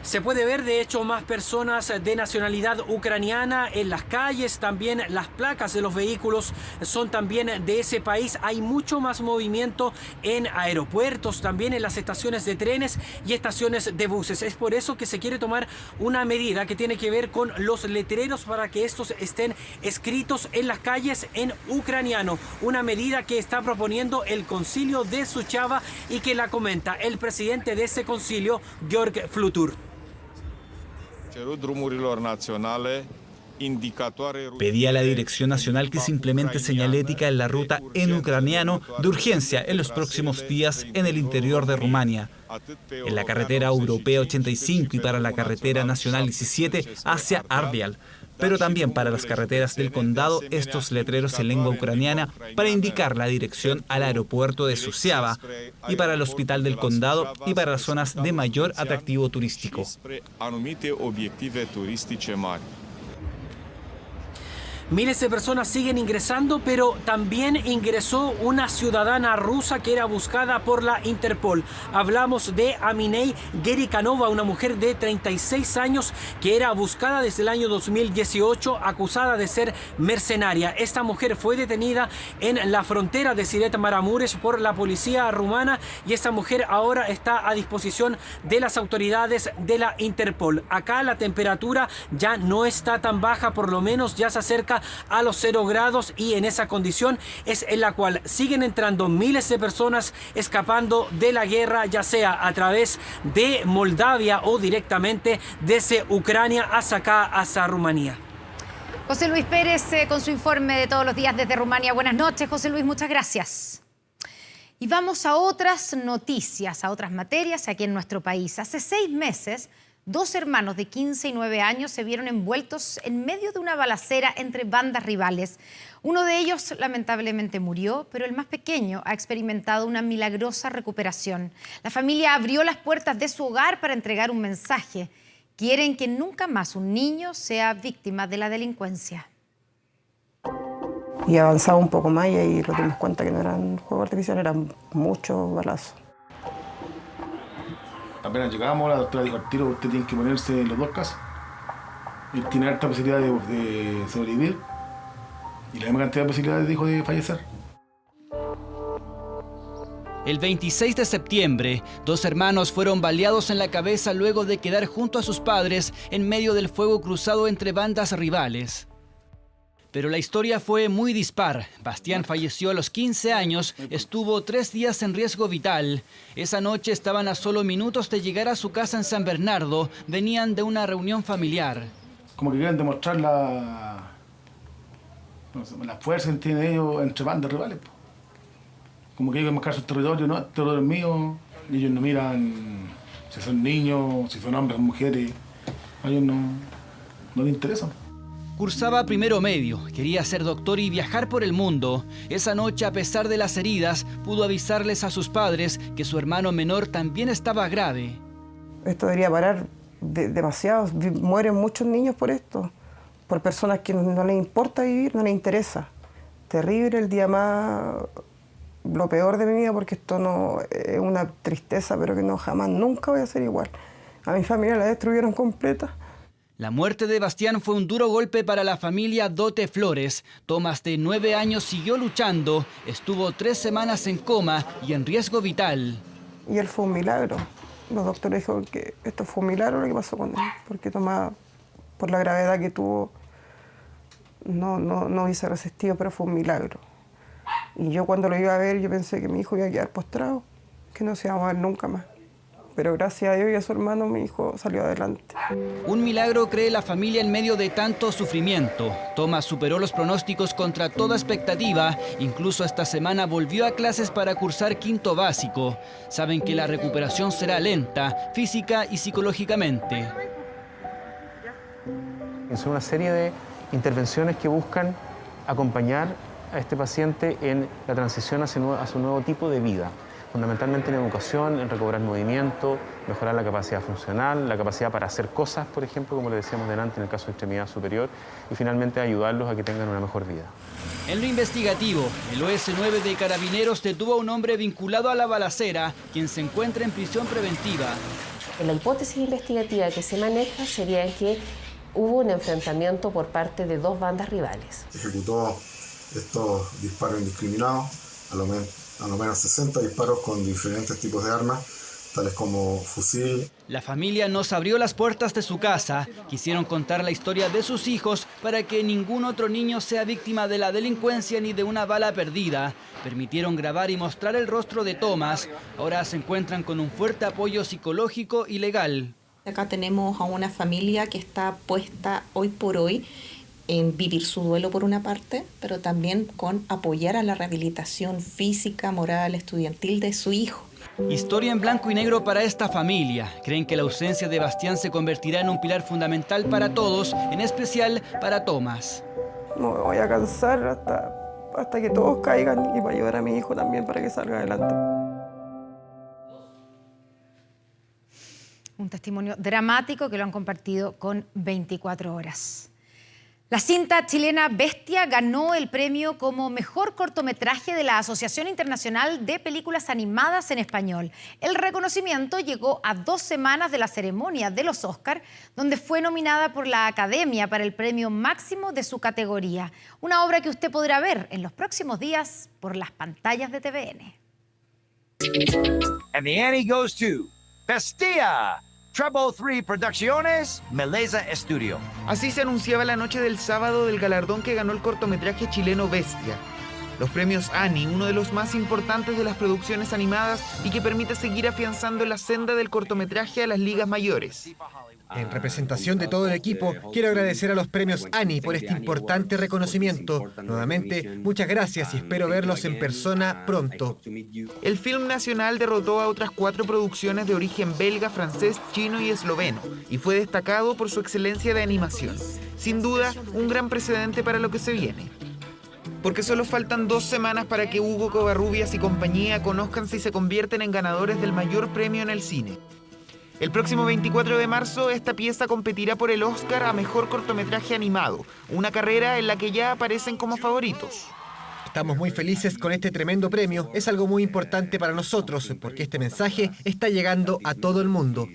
Se puede ver, de hecho, más personas de nacionalidad ucraniana en las calles. También las placas de los vehículos son también de ese país. Hay mucho más movimiento en aeropuertos, también en las estaciones de trenes y estaciones de buses. Es por eso que se quiere tomar una medida que tiene que ver con los letreros para que estos estén escritos en las calles en ucraniano. Una medida que está proponiendo el concilio de Suchava y que la comenta el presidente de ese concilio, Georg Flutur.
Pedía a la Dirección Nacional que se implemente señalética en la ruta en ucraniano de urgencia en los próximos días en el interior de Rumania. En la carretera europea 85 y para la carretera nacional 17 hacia Ardeal, pero también para las carreteras del condado estos letreros en lengua ucraniana para indicar la dirección al aeropuerto de Suceava y para el hospital del condado y para las zonas de mayor atractivo turístico.
Miles de personas siguen ingresando, pero también ingresó una ciudadana rusa que era buscada por la Interpol. Hablamos de Aminei Gerikanova, una mujer de 36 años que era buscada desde el año 2018, acusada de ser mercenaria. Esta mujer fue detenida en la frontera de Siret Maramuresh por la policía rumana y esta mujer ahora está a disposición de las autoridades de la Interpol. Acá la temperatura ya no está tan baja, por lo menos ya se acerca a los 0 grados y en esa condición es en la cual siguen entrando miles de personas escapando de la guerra, ya sea a través de Moldavia o directamente desde Ucrania hasta acá, hasta Rumanía.
José Luis Pérez con su informe de todos los días desde Rumania. Buenas noches, José Luis, muchas gracias. Y vamos a otras noticias, a otras materias aquí en nuestro país. Hace 6 meses, 2 hermanos de 15 y 9 años se vieron envueltos en medio de una balacera entre bandas rivales. Uno de ellos lamentablemente murió, pero el más pequeño ha experimentado una milagrosa recuperación. La familia abrió las puertas de su hogar para entregar un mensaje. Quieren que nunca más un niño sea víctima de la delincuencia.
Y avanzaba un poco más y ahí nos dimos cuenta que no eran juegos artificiales, eran muchos balazos.
Apenas llegamos, la doctora dijo al tiro, usted tiene que ponerse en los 2 casos. Él tiene alta posibilidad de sobrevivir y la misma cantidad de posibilidades dijo de fallecer.
El 26 de septiembre, 2 hermanos fueron baleados en la cabeza luego de quedar junto a sus padres en medio del fuego cruzado entre bandas rivales. Pero la historia fue muy dispar. Bastián falleció a los 15 años, estuvo 3 días en riesgo vital. Esa noche estaban a solo minutos de llegar a su casa en San Bernardo. Venían de una reunión familiar.
Como que quieren demostrar la fuerza que tienen ellos entre bandas rivales. Como que ellos quieren marcar su territorio, ¿no? El territorio es mío. Y ellos no miran si son niños, si son hombres o mujeres. A ellos no les interesa.
Cursaba primero medio, quería ser doctor y viajar por el mundo. Esa noche, a pesar de las heridas, pudo avisarles a sus padres que su hermano menor también estaba grave.
Esto debería parar demasiado. Mueren muchos niños por esto, por personas que no les importa vivir, no les interesa. Terrible, el día más, lo peor de mi vida, porque esto no es una tristeza, pero que no jamás, nunca voy a ser igual. A mi familia la destruyeron completa.
La muerte de Bastián fue un duro golpe para la familia Dote Flores. Tomás, de 9 años, siguió luchando. Estuvo 3 semanas en coma y en riesgo vital.
Y él fue un milagro. Los doctores dijeron que esto fue un milagro lo que pasó con él, porque Tomás, por la gravedad que tuvo, no hizo resistido, pero fue un milagro. Y yo cuando lo iba a ver, yo pensé que mi hijo iba a quedar postrado, que no se iba a mover nunca más. Pero gracias a Dios y a su hermano, mi hijo salió adelante.
Un milagro, cree la familia, en medio de tanto sufrimiento. Tomás superó los pronósticos contra toda expectativa. Incluso esta semana volvió a clases para cursar 5º básico. Saben que la recuperación será lenta, física y psicológicamente.
Son una serie de intervenciones que buscan acompañar a este paciente en la transición hacia su nuevo tipo de vida. Fundamentalmente en educación, en recobrar movimiento, mejorar la capacidad funcional, la capacidad para hacer cosas, por ejemplo, como le decíamos delante en el caso de extremidad superior, y finalmente ayudarlos a que tengan una mejor vida.
En lo investigativo, el OS9 de Carabineros detuvo a un hombre vinculado a la balacera, quien se encuentra en prisión preventiva.
La hipótesis investigativa que se maneja sería que hubo un enfrentamiento por parte de 2 bandas rivales.
Ejecutó estos disparos indiscriminados, a lo menos 60 disparos con diferentes tipos de armas, tales como fusil.
La familia nos abrió las puertas de su casa. Quisieron contar la historia de sus hijos para que ningún otro niño sea víctima de la delincuencia ni de una bala perdida. Permitieron grabar y mostrar el rostro de Tomás. Ahora se encuentran con un fuerte apoyo psicológico y legal.
Acá tenemos a una familia que está puesta hoy por hoy
en vivir su duelo por una parte, pero también con apoyar a la rehabilitación física, moral, estudiantil de su hijo.
Historia en blanco y negro para esta familia. Creen que la ausencia de Bastián se convertirá en un pilar fundamental para todos, en especial para Tomás.
No me voy a cansar hasta que todos caigan y para ayudar a mi hijo también para que salga adelante.
Un testimonio dramático que lo han compartido con 24 horas. La cinta chilena Bestia ganó el premio como mejor cortometraje de la Asociación Internacional de Películas Animadas en Español. El reconocimiento llegó a 2 semanas de la ceremonia de los Oscar, donde fue nominada por la Academia para el premio máximo de su categoría. Una obra que usted podrá ver en los próximos días por las pantallas de TVN.
And the Annie goes to Bestia. Trouble 3 Producciones, Meleza Studio.
Así se anunciaba la noche del sábado del galardón que ganó el cortometraje chileno Bestia. Los premios Annie, uno de los más importantes de las producciones animadas y que permite seguir afianzando la senda del cortometraje a las ligas mayores.
En representación de todo el equipo, quiero agradecer a los premios Annie por este importante reconocimiento. Nuevamente, muchas gracias y espero verlos en persona pronto.
El film nacional derrotó a otras 4 producciones de origen belga, francés, chino y esloveno, y fue destacado por su excelencia de animación. Sin duda, un gran precedente para lo que se viene. Porque solo faltan 2 semanas para que Hugo Covarrubias y compañía conozcan si se convierten en ganadores del mayor premio en el cine. El próximo 24 de marzo, esta pieza competirá por el Oscar a Mejor Cortometraje Animado, una carrera en la que ya aparecen como favoritos.
Estamos muy felices con este tremendo premio. Es algo muy importante para nosotros, porque este mensaje está llegando a todo el mundo.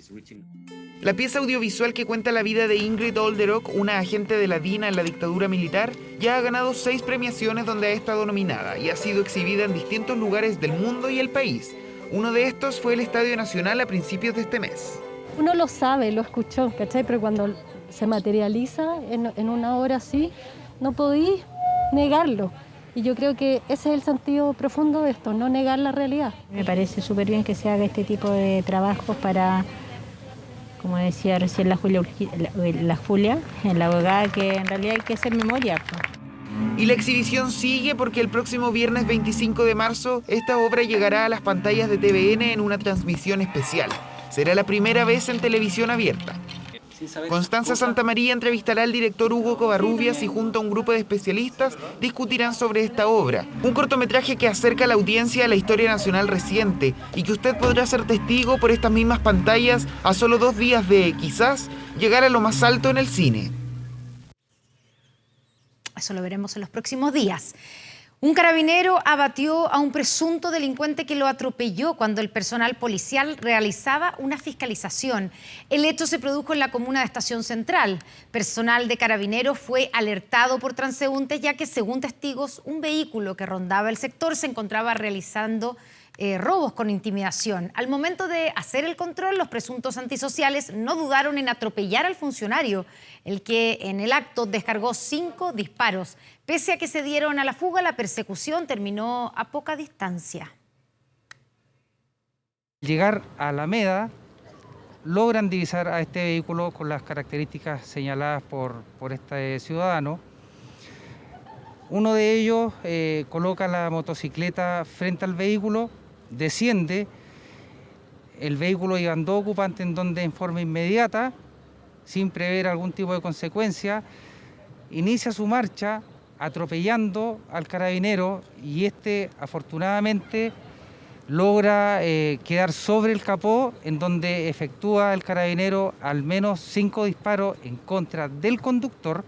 La pieza audiovisual que cuenta la vida de Ingrid Olderock, una agente de la DINA en la dictadura militar, ya ha ganado 6 premiaciones donde ha estado nominada y ha sido exhibida en distintos lugares del mundo y el país. Uno de estos fue el Estadio Nacional a principios de este mes.
Uno lo sabe, lo escuchó, ¿cachai? Pero cuando se materializa en una obra así, no podí negarlo. Y yo creo que ese es el sentido profundo de esto, no negar la realidad.
Me parece súper bien que se haga este tipo de trabajos para, como decía recién la Julia, la abogada, que en realidad hay que hacer memoria.
Y la exhibición sigue porque el próximo viernes 25 de marzo esta obra llegará a las pantallas de TVN en una transmisión especial. Será la primera vez en televisión abierta. Constanza Santamaría entrevistará al director Hugo Covarrubias y junto a un grupo de especialistas discutirán sobre esta obra. Un cortometraje que acerca a la audiencia a la historia nacional reciente y que usted podrá ser testigo por estas mismas pantallas a solo 2 días de, quizás, llegar a lo más alto en el cine.
Eso lo veremos en los próximos días. Un carabinero abatió a un presunto delincuente que lo atropelló cuando el personal policial realizaba una fiscalización. El hecho se produjo en la comuna de Estación Central. Personal de carabineros fue alertado por transeúntes ya que, según testigos, un vehículo que rondaba el sector se encontraba realizando robos con intimidación. Al momento de hacer el control, los presuntos antisociales no dudaron en atropellar al funcionario, el que en el acto descargó 5 disparos. Pese a que se dieron a la fuga, la persecución terminó a poca distancia.
Al llegar a Alameda, logran divisar a este vehículo con las características señaladas por este ciudadano. Uno de ellos coloca la motocicleta frente al vehículo, desciende, el vehículo iban 2 ocupantes en donde en forma inmediata, sin prever algún tipo de consecuencia, inicia su marcha atropellando al carabinero y este afortunadamente logra quedar sobre el capó, en donde efectúa el carabinero al menos 5 disparos en contra del conductor.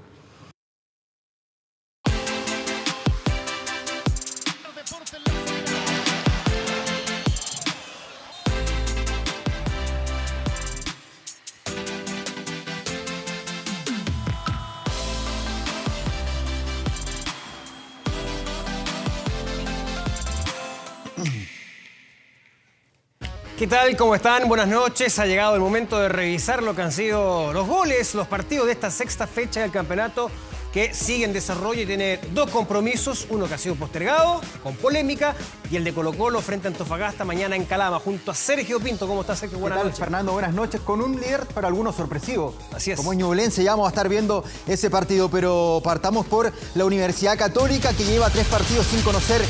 ¿Qué tal? ¿Cómo están? Buenas noches. Ha llegado el momento de revisar lo que han sido los goles, los partidos de esta 6ª fecha del campeonato que sigue en desarrollo y tiene 2 compromisos, uno que ha sido postergado, con polémica, y el de Colo-Colo frente a Antofagasta mañana en Calama, junto a Sergio Pinto. ¿Cómo estás, Sergio? Buenas noches.
Fernando, buenas noches. Con un líder para algunos sorpresivo.
Así es.
Como es Ñublense, ya vamos a estar viendo ese partido, pero partamos por la Universidad Católica, que lleva 3 partidos sin conocer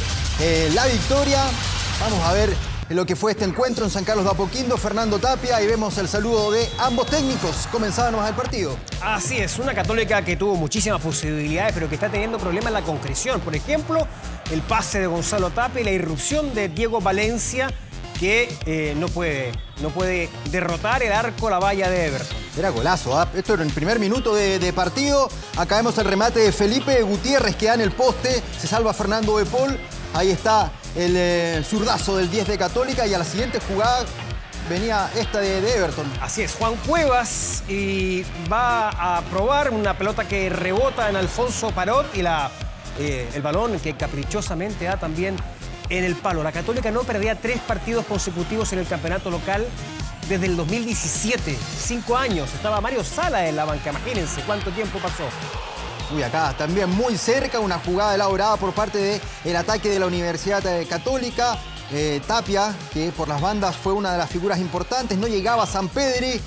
la victoria. Vamos a ver lo que fue este encuentro en San Carlos de Apoquindo. Fernando Tapia, y vemos el saludo de ambos técnicos. Comenzábamos el partido.
Así es, una Católica que tuvo muchísimas posibilidades, pero que está teniendo problemas en la concreción. Por ejemplo, el pase de Gonzalo Tapia y la irrupción de Diego Valencia, que no puede derrotar el arco, la valla de Everton.
Era golazo, ¿eh? Esto era en el primer minuto de partido. Acá vemos el remate de Felipe Gutiérrez, que da en el poste. Se salva Fernando de Paul. Ahí está el zurdazo del 10 de Católica, y a la siguiente jugada venía esta de Everton.
Así es, Juan Cuevas, y va a probar una pelota que rebota en Alfonso Parot, y el balón que caprichosamente da también en el palo. La Católica no perdía 3 partidos consecutivos en el campeonato local desde el 2017, 5 años. Estaba Mario Sala en la banca, imagínense cuánto tiempo pasó.
Uy, acá también muy cerca, una jugada elaborada por parte del ataque de la Universidad Católica. Tapia, que por las bandas fue una de las figuras importantes, no llegaba a Sampedri.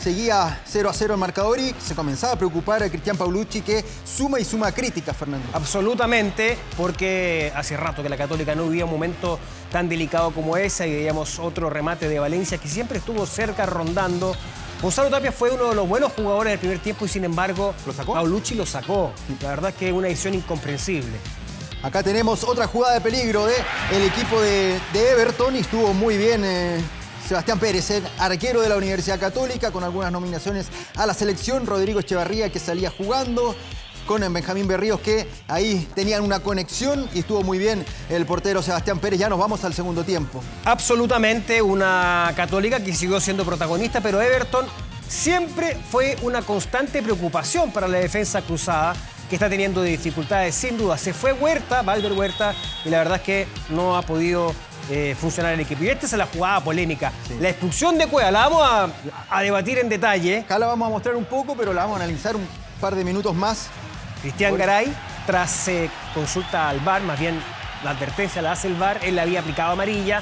Seguía 0-0 el marcador y se comenzaba a preocupar a Cristian Paulucci, que suma y suma críticas, Fernando.
Absolutamente, porque hace rato que la Católica no vivía un momento tan delicado como ese, y veíamos otro remate de Valencia que siempre estuvo cerca, rondando. Gonzalo Tapia fue uno de los buenos jugadores del primer tiempo y sin embargo Paulucci lo sacó. La verdad es que es una decisión incomprensible.
Acá tenemos otra jugada de peligro del equipo de Everton, y estuvo muy bien Sebastián Pérez, el arquero de la Universidad Católica, con algunas nominaciones a la selección. Rodrigo Echevarría, que salía jugando, con Benjamín Berríos, que ahí tenían una conexión, y estuvo muy bien el portero Sebastián Pérez. Ya nos vamos al segundo tiempo.
Absolutamente, una Católica que siguió siendo protagonista, pero Everton siempre fue una constante preocupación para la defensa cruzada, que está teniendo dificultades sin duda. Se fue Valder Huerta, y la verdad es que no ha podido funcionar el equipo. Y esta es la jugada polémica. Sí. La expulsión de Cueva, la vamos a debatir en detalle.
Acá la vamos a mostrar un poco, pero la vamos a analizar un par de minutos más.
Cristian Garay, tras consulta al VAR, más bien la advertencia la hace el VAR, él le había aplicado amarilla.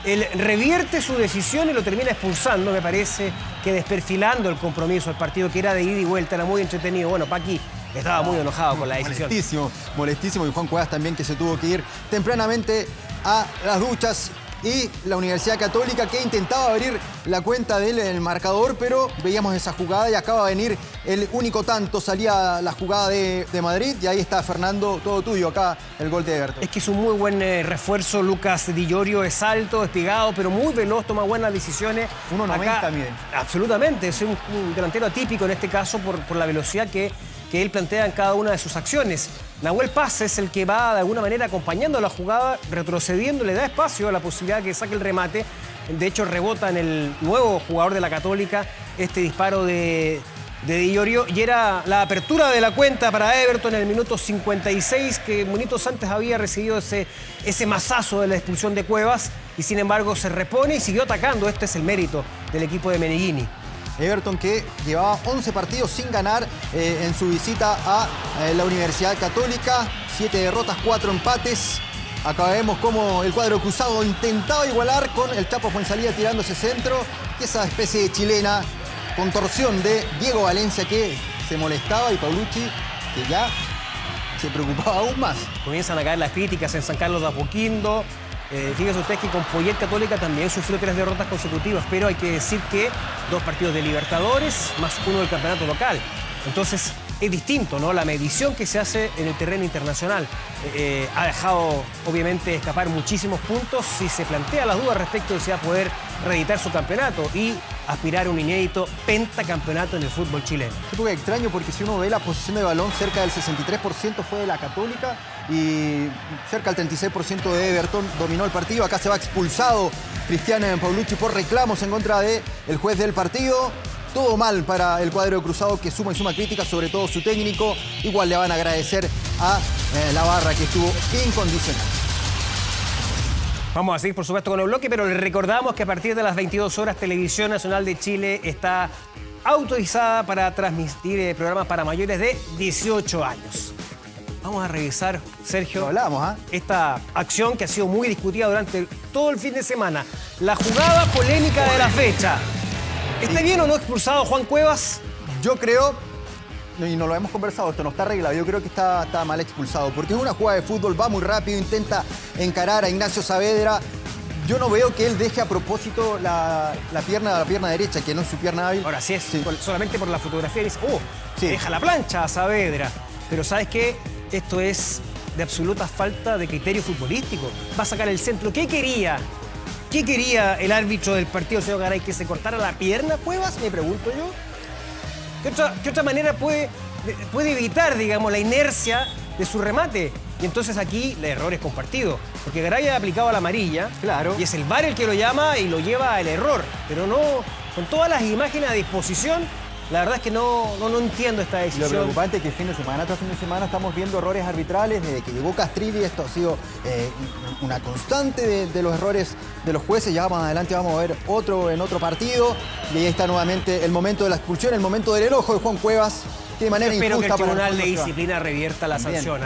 Él revierte su decisión y lo termina expulsando, me parece que desperfilando el compromiso. El partido, que era de ida y vuelta, era muy entretenido. Bueno, Paqui estaba muy enojado con la decisión.
Molestísimo. Y Juan Cuevas también, que se tuvo que ir tempranamente a las duchas. Y la Universidad Católica, que intentaba abrir la cuenta del marcador, pero veíamos esa jugada y acaba de venir el único tanto. Salía la jugada de Madrid, y ahí está, Fernando, todo tuyo acá, el gol de Everton.
Es que es un muy buen refuerzo. Lucas Di Llorio es alto, espigado, pero muy veloz, toma buenas decisiones.
1.90 también.
Absolutamente, es un delantero atípico en este caso por la velocidad que él plantea en cada una de sus acciones. Nahuel Paz es el que va de alguna manera acompañando la jugada, retrocediendo, le da espacio a la posibilidad de que saque el remate. De hecho, rebota en el nuevo jugador de la Católica este disparo de Di Llorio, y era la apertura de la cuenta para Everton en el minuto 56, que minutos antes había recibido ese mazazo de la expulsión de Cuevas, y sin embargo se repone y siguió atacando. Este es el mérito del equipo de Meneghini.
Everton, que llevaba 11 partidos sin ganar en su visita a la Universidad Católica. 7 derrotas, 4 empates. Acá vemos cómo el cuadro cruzado intentaba igualar, con el Chapo Fuenzalía tirando ese centro, y esa especie de chilena contorsión de Diego Valencia, que se molestaba, y Paulucci, que ya se preocupaba aún más.
Comienzan a caer las críticas en San Carlos de Apoquindo. Fíjense ustedes que con Poyet Católica también sufrió 3 derrotas consecutivas, pero hay que decir que 2 partidos de Libertadores más 1 del campeonato local. Entonces es distinto, ¿no? La medición que se hace en el terreno internacional ha dejado obviamente escapar muchísimos puntos, si se plantea las dudas respecto de si va a poder reeditar su campeonato y aspirar a un inédito pentacampeonato en el fútbol chileno.
Es muy extraño, porque si uno ve la posición de balón, cerca del 63% fue de la Católica y cerca del 36% de Everton dominó el partido. Acá se va expulsado Cristian Paulucci por reclamos en contra del juez del partido. Todo mal para el cuadro cruzado, que suma y suma críticas, sobre todo su técnico. Igual le van a agradecer a la barra, que estuvo incondicional.
Vamos a seguir, por supuesto, con el bloque, pero les recordamos que a partir de las 22 horas Televisión Nacional de Chile está autorizada para transmitir programas para mayores de 18 años. Vamos a revisar, Sergio, esta acción que ha sido muy discutida durante todo el fin de semana. La jugada polémica de la fecha. ¿Está bien o no expulsado Juan Cuevas?
Yo creo, y no lo hemos conversado, esto no está arreglado, yo creo que está mal expulsado, porque es una jugada de fútbol, va muy rápido, intenta encarar a Ignacio Saavedra. Yo no veo que él deje a propósito la pierna derecha, que no es su pierna hábil.
Ahora, sí es solamente por la fotografía, dice, deja la plancha a Saavedra. Pero ¿sabes qué? Esto es de absoluta falta de criterio futbolístico. Va a sacar el centro. ¿Qué quería? ¿Qué quería el árbitro del partido, señor Garay? ¿Que se cortara la pierna, Cuevas? Me pregunto yo. ¿Qué otra manera puede evitar, digamos, la inercia de su remate? Y entonces aquí el error es compartido. Porque Garay ha aplicado la amarilla.
Claro.
Y es el VAR el que lo llama y lo lleva al error. Pero no, con todas las imágenes a disposición, la verdad es que no entiendo esta decisión.
Lo preocupante es que fin de semana tras fin de semana estamos viendo errores arbitrales. Desde que llegó Castrilli, esto ha sido una constante de los errores de los jueces. Ya más adelante vamos a ver otro en otro partido. Y ahí está nuevamente el momento de la expulsión, el momento del enojo de Juan Cuevas. Que de manera
espero
injusta
que el Tribunal de Disciplina revierta la sanción.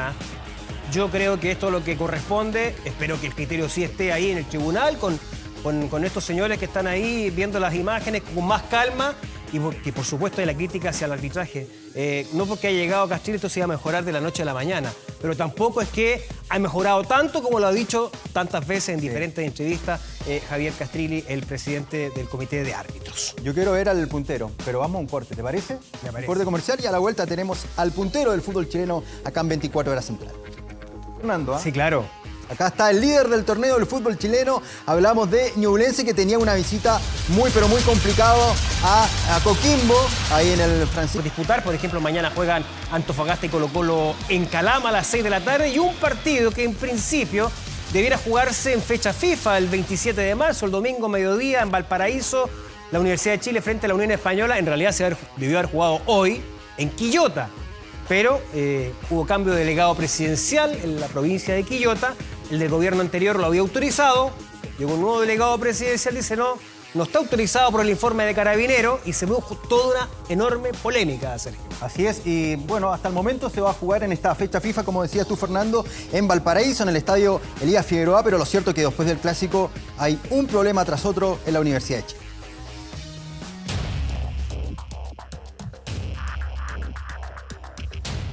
Yo creo que esto es lo que corresponde. Espero que el criterio sí esté ahí en el tribunal con estos señores que están ahí viendo las imágenes con más calma. Y porque, por supuesto, hay la crítica hacia el arbitraje. No porque haya llegado Castrilli esto se va a mejorar de la noche a la mañana, pero tampoco es que ha mejorado tanto como lo ha dicho tantas veces en diferentes entrevistas Javier Castrilli, el presidente del comité de árbitros.
Yo quiero ver al puntero, pero vamos a un corte, ¿te parece?
Me parece.
Corte comercial y a la vuelta tenemos al puntero del fútbol chileno acá en 24 Horas Central. Fernando,
Sí, claro.
Acá está el líder del torneo del fútbol chileno. Hablamos de Ñublense, que tenía una visita muy, pero muy complicado a Coquimbo, ahí en el Francisco.
Disputar, por ejemplo, mañana juegan Antofagasta y Colo-Colo en Calama a las 6 de la tarde y un partido que en principio debiera jugarse en fecha FIFA el 27 de marzo, el domingo mediodía en Valparaíso, la Universidad de Chile frente a la Unión Española. En realidad debió haber jugado hoy en Quillota, pero hubo cambio de delegado presidencial en la provincia de Quillota. El del gobierno anterior lo había autorizado, llegó un nuevo delegado presidencial, dice no está autorizado por el informe de Carabinero y se produjo toda una enorme polémica, Sergio.
Así es, y bueno, hasta el momento se va a jugar en esta fecha FIFA, como decías tú, Fernando, en Valparaíso, en el estadio Elías Figueroa, pero lo cierto es que después del Clásico hay un problema tras otro en la Universidad de Chile.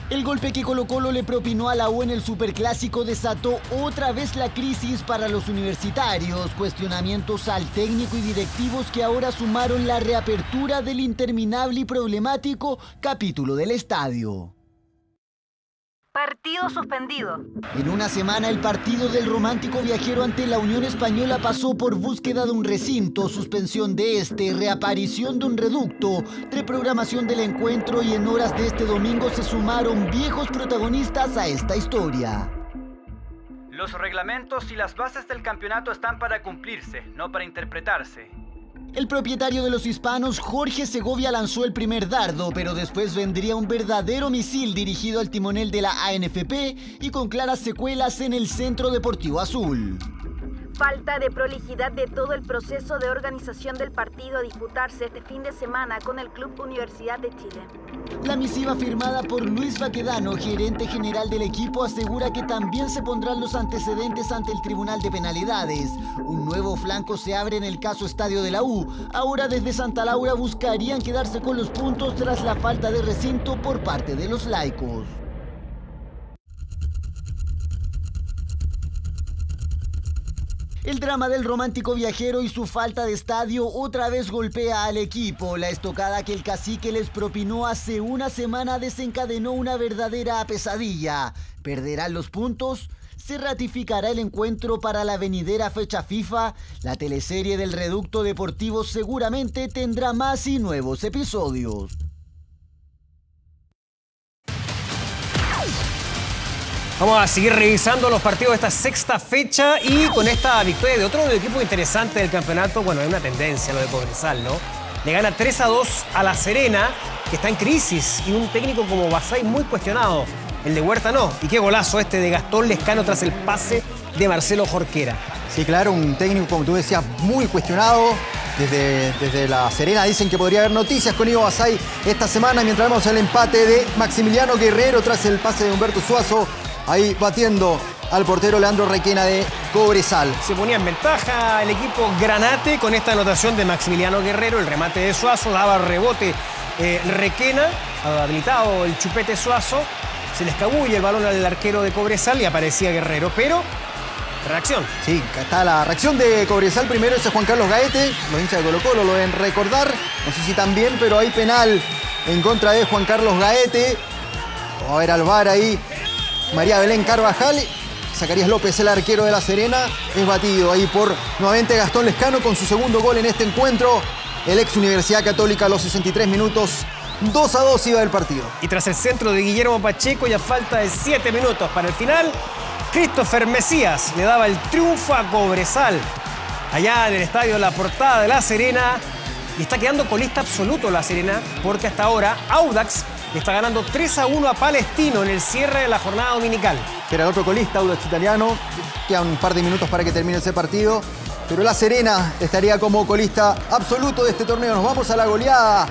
El golpe que Colo-Colo le propinó a la U en el Superclásico desató otra vez la crisis para los universitarios. Cuestionamientos al técnico y directivos que ahora sumaron la reapertura del interminable y problemático capítulo del estadio.
Partido suspendido.
En una semana el partido del Romántico Viajero ante la Unión Española pasó por búsqueda de un recinto, suspensión de reaparición de un reducto, reprogramación del encuentro y en horas de este domingo se sumaron viejos protagonistas a esta historia.
Los reglamentos y las bases del campeonato están para cumplirse, no para interpretarse.
El propietario de los hispanos, Jorge Segovia, lanzó el primer dardo, pero después vendría un verdadero misil dirigido al timonel de la ANFP y con claras secuelas en el Centro Deportivo Azul.
Falta de prolijidad de todo el proceso de organización del partido a disputarse este fin de semana con el Club Universidad de Chile.
La misiva firmada por Luis Baquedano, gerente general del equipo, asegura que también se pondrán los antecedentes ante el Tribunal de Penalidades. Un nuevo flanco se abre en el caso Estadio de la U. Ahora desde Santa Laura buscarían quedarse con los puntos tras la falta de recinto por parte de los laicos. El drama del Romántico Viajero y su falta de estadio otra vez golpea al equipo. La estocada que el cacique les propinó hace una semana desencadenó una verdadera pesadilla. ¿Perderán los puntos? ¿Se ratificará el encuentro para la venidera fecha FIFA? La teleserie del Reducto Deportivo seguramente tendrá más y nuevos episodios.
Vamos a seguir revisando los partidos de esta sexta fecha y con esta victoria de otro equipo interesante del campeonato. Bueno, hay una tendencia lo de Cobresal, ¿no? Le gana 3-2 a La Serena, que está en crisis, y un técnico como Basay muy cuestionado. El de Huerta no. Y qué golazo este de Gastón Lescano tras el pase de Marcelo Jorquera.
Sí, claro, un técnico, como tú decías, muy cuestionado. Desde La Serena dicen que podría haber noticias con Ivo Basay esta semana, mientras vemos el empate de Maximiliano Guerrero tras el pase de Humberto Suazo, ahí batiendo al portero Leandro Requena de Cobresal.
Se ponía en ventaja el equipo Granate con esta anotación de Maximiliano Guerrero, el remate de Suazo, daba rebote Requena, habilitado el chupete Suazo, se le escabulle el balón al arquero de Cobresal y aparecía Guerrero, pero reacción.
Sí, está la reacción de Cobresal. Primero ese Juan Carlos Gaete. Los hinchas de Colo-Colo lo deben recordar. No sé si también, pero hay penal en contra de Juan Carlos Gaete. Vamos a ver al VAR ahí. María Belén Carvajal. Zacarías López, el arquero de La Serena, es batido ahí por nuevamente Gastón Lescano con su segundo gol en este encuentro. El ex Universidad Católica a los 63 minutos. 2-2 iba el partido.
Y tras el centro de Guillermo Pacheco, ya falta de 7 minutos para el final, Christopher Mesías le daba el triunfo a Cobresal allá en el estadio La Portada de La Serena, y está quedando colista absoluto La Serena, porque hasta ahora Audax está ganando 3-1 a Palestino en el cierre de la jornada dominical.
Que era el otro colista, Audax italiano. Quedan un par de minutos para que termine ese partido, pero La Serena estaría como colista absoluto de este torneo. Nos vamos a la goleada.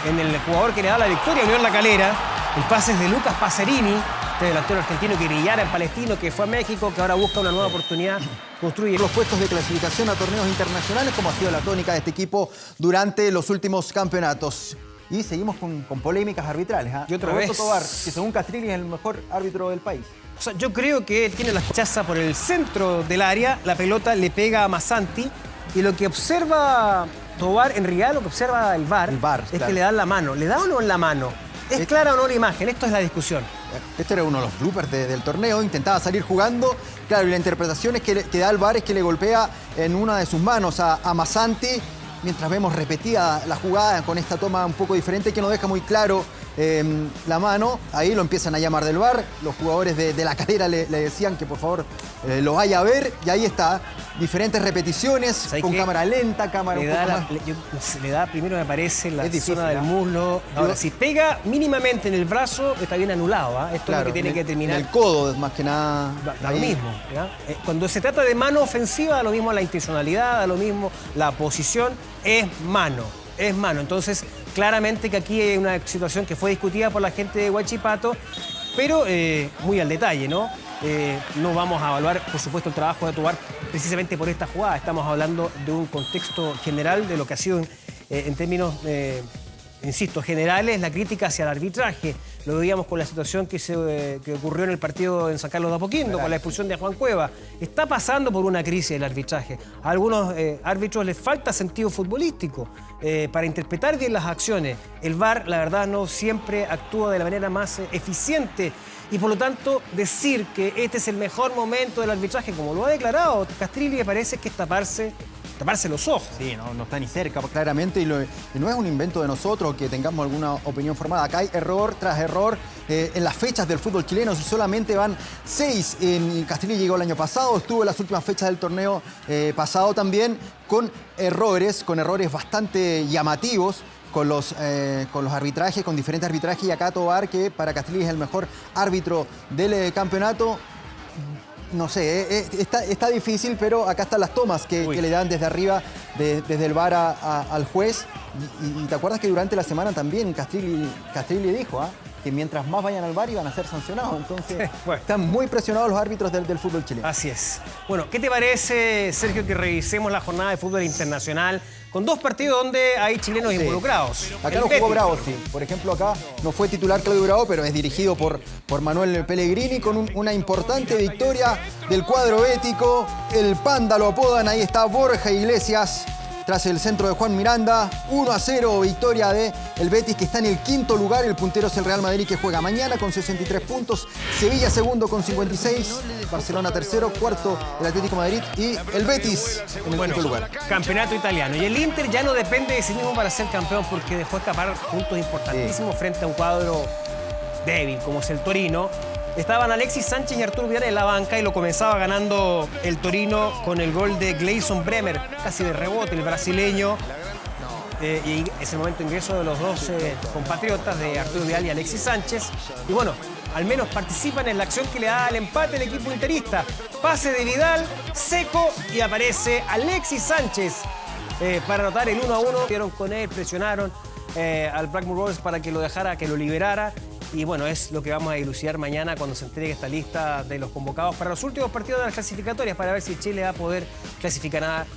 En el jugador que le da la victoria, Unión La Calera, el pase es de Lucas Pacerini, este delantero argentino que brillara en Palestino, que fue a México, que ahora busca una nueva oportunidad, construye
los puestos de clasificación a torneos internacionales, como ha sido la tónica de este equipo durante los últimos campeonatos. Y seguimos con polémicas arbitrales.
Y otra
Roberto
vez,
Tobar, que según Castrilli es el mejor árbitro del país.
O sea, yo creo que tiene la chaza por el centro del área, la pelota le pega a Masanti, y lo que observa Tobar, en realidad lo que observa el VAR es
claro,
que le dan la mano. ¿Le da o no la mano? ¿Es clara o no la imagen? Esto es la discusión.
Este era uno de los bloopers del torneo, intentaba salir jugando. Claro, y la interpretación es que da el VAR es que le golpea en una de sus manos a Masanti, mientras vemos repetida la jugada con esta toma un poco diferente que no deja muy claro la mano. Ahí lo empiezan a llamar del VAR. Los jugadores de La Calera le decían que por favor lo vaya a ver, y ahí está. Diferentes repeticiones con cámara lenta, cámara un poco más.
Le da, primero me parece, la zona del muslo. Ahora, si pega mínimamente en el brazo, está bien anulado. Esto
claro,
es lo que tiene que terminar.
En el codo, más que nada.
Da lo mismo. Cuando se trata de mano ofensiva, da lo mismo la intencionalidad, da lo mismo la posición. Es mano. Es mano. Entonces, claramente que aquí hay una situación que fue discutida por la gente de Huachipato, pero muy al detalle, ¿no? No vamos a evaluar, por supuesto, el trabajo de Tobar precisamente por esta jugada. Estamos hablando de un contexto general de lo que ha sido en términos, insisto, generales, la crítica hacia el arbitraje. Lo veíamos con la situación que ocurrió en el partido en San Carlos de Apoquindo, con la expulsión de Juan Cueva. Está pasando por una crisis el arbitraje. A algunos árbitros les falta sentido futbolístico para interpretar bien las acciones. El VAR, la verdad, no siempre actúa de la manera más eficiente. Y por lo tanto, decir que este es el mejor momento del arbitraje, como lo ha declarado Castrilli, me parece que es taparse los ojos.
Sí, no está ni cerca, claramente, y no es un invento de nosotros que tengamos alguna opinión formada. Acá hay error tras error en las fechas del fútbol chileno. Si solamente van 6, Castrilli llegó el año pasado, estuvo en las últimas fechas del torneo pasado también, con errores bastante llamativos. Con los arbitrajes, con diferentes arbitrajes, y acá Tobar, que para Castrilli es el mejor árbitro del campeonato. No sé, está difícil, pero acá están las tomas que le dan desde arriba, desde el VAR al juez. Y te acuerdas que durante la semana también Castrilli dijo que mientras más vayan al VAR iban a ser sancionados. Entonces, están muy presionados los árbitros del fútbol chileno.
Así es. Bueno, ¿qué te parece, Sergio, que revisemos la jornada de fútbol internacional con 2 partidos donde hay chilenos involucrados?
Acá no jugó Bravo, sí. Por ejemplo, acá no fue titular Claudio Bravo, pero es dirigido por Manuel Pellegrini, con una importante victoria del cuadro bético. El Panda lo apodan, ahí está Borja Iglesias, tras el centro de Juan Miranda. 1-0, victoria del Betis, que está en el 5º lugar. El puntero es el Real Madrid, que juega mañana con 63 puntos. Sevilla segundo con 56. Barcelona tercero, cuarto el Atlético de Madrid, y el Betis en el 5º lugar.
Campeonato italiano. Y el Inter ya no depende de sí mismo para ser campeón, porque dejó escapar puntos importantísimos frente a un cuadro débil como es el Torino. Estaban Alexis Sánchez y Arturo Vidal en la banca, y lo comenzaba ganando el Torino con el gol de Gleison Bremer, casi de rebote, el brasileño. Y es el momento de ingreso de los dos compatriotas, de Arturo Vidal y Alexis Sánchez. Y bueno, al menos participan en la acción que le da el empate el equipo interista. Pase de Vidal, seco, y aparece Alexis Sánchez para anotar el 1-1. Dieron con él, presionaron al Blackburn Rovers para que lo dejara, que lo liberara. Y bueno, es lo que vamos a dilucidar mañana cuando se entregue esta lista de los convocados para los últimos partidos de las clasificatorias, para ver si Chile va a poder clasificar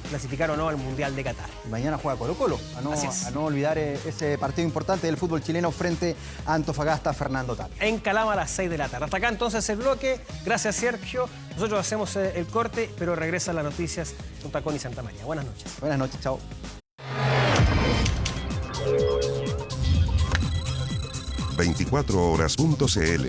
o no al Mundial de Qatar.
Mañana juega Colo-Colo, a no olvidar ese partido importante del fútbol chileno frente a Antofagasta, Fernando Tapia.
En Calama a las 6 de la tarde. Hasta acá entonces el bloque. Gracias, Sergio. Nosotros hacemos el corte, pero regresan las noticias con Tacón y Santa María. Buenas noches.
Buenas noches, chao.
24horas.cl.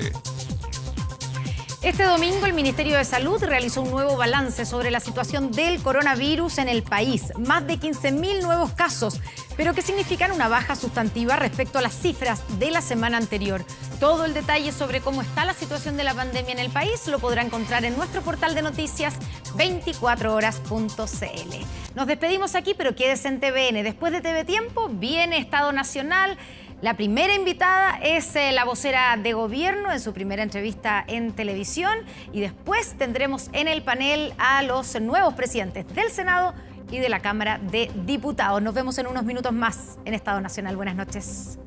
Este domingo el Ministerio de Salud realizó un nuevo balance sobre la situación del coronavirus en el país. Más de 15.000 nuevos casos, pero que significan una baja sustantiva respecto a las cifras de la semana anterior. Todo el detalle sobre cómo está la situación de la pandemia en el país lo podrá encontrar en nuestro portal de noticias 24horas.cl. Nos despedimos aquí, pero quédese en TVN. Después de TV Tiempo viene Estado Nacional. La primera invitada es la vocera de gobierno en su primera entrevista en televisión, y después tendremos en el panel a los nuevos presidentes del Senado y de la Cámara de Diputados. Nos vemos en unos minutos más en Estado Nacional. Buenas noches.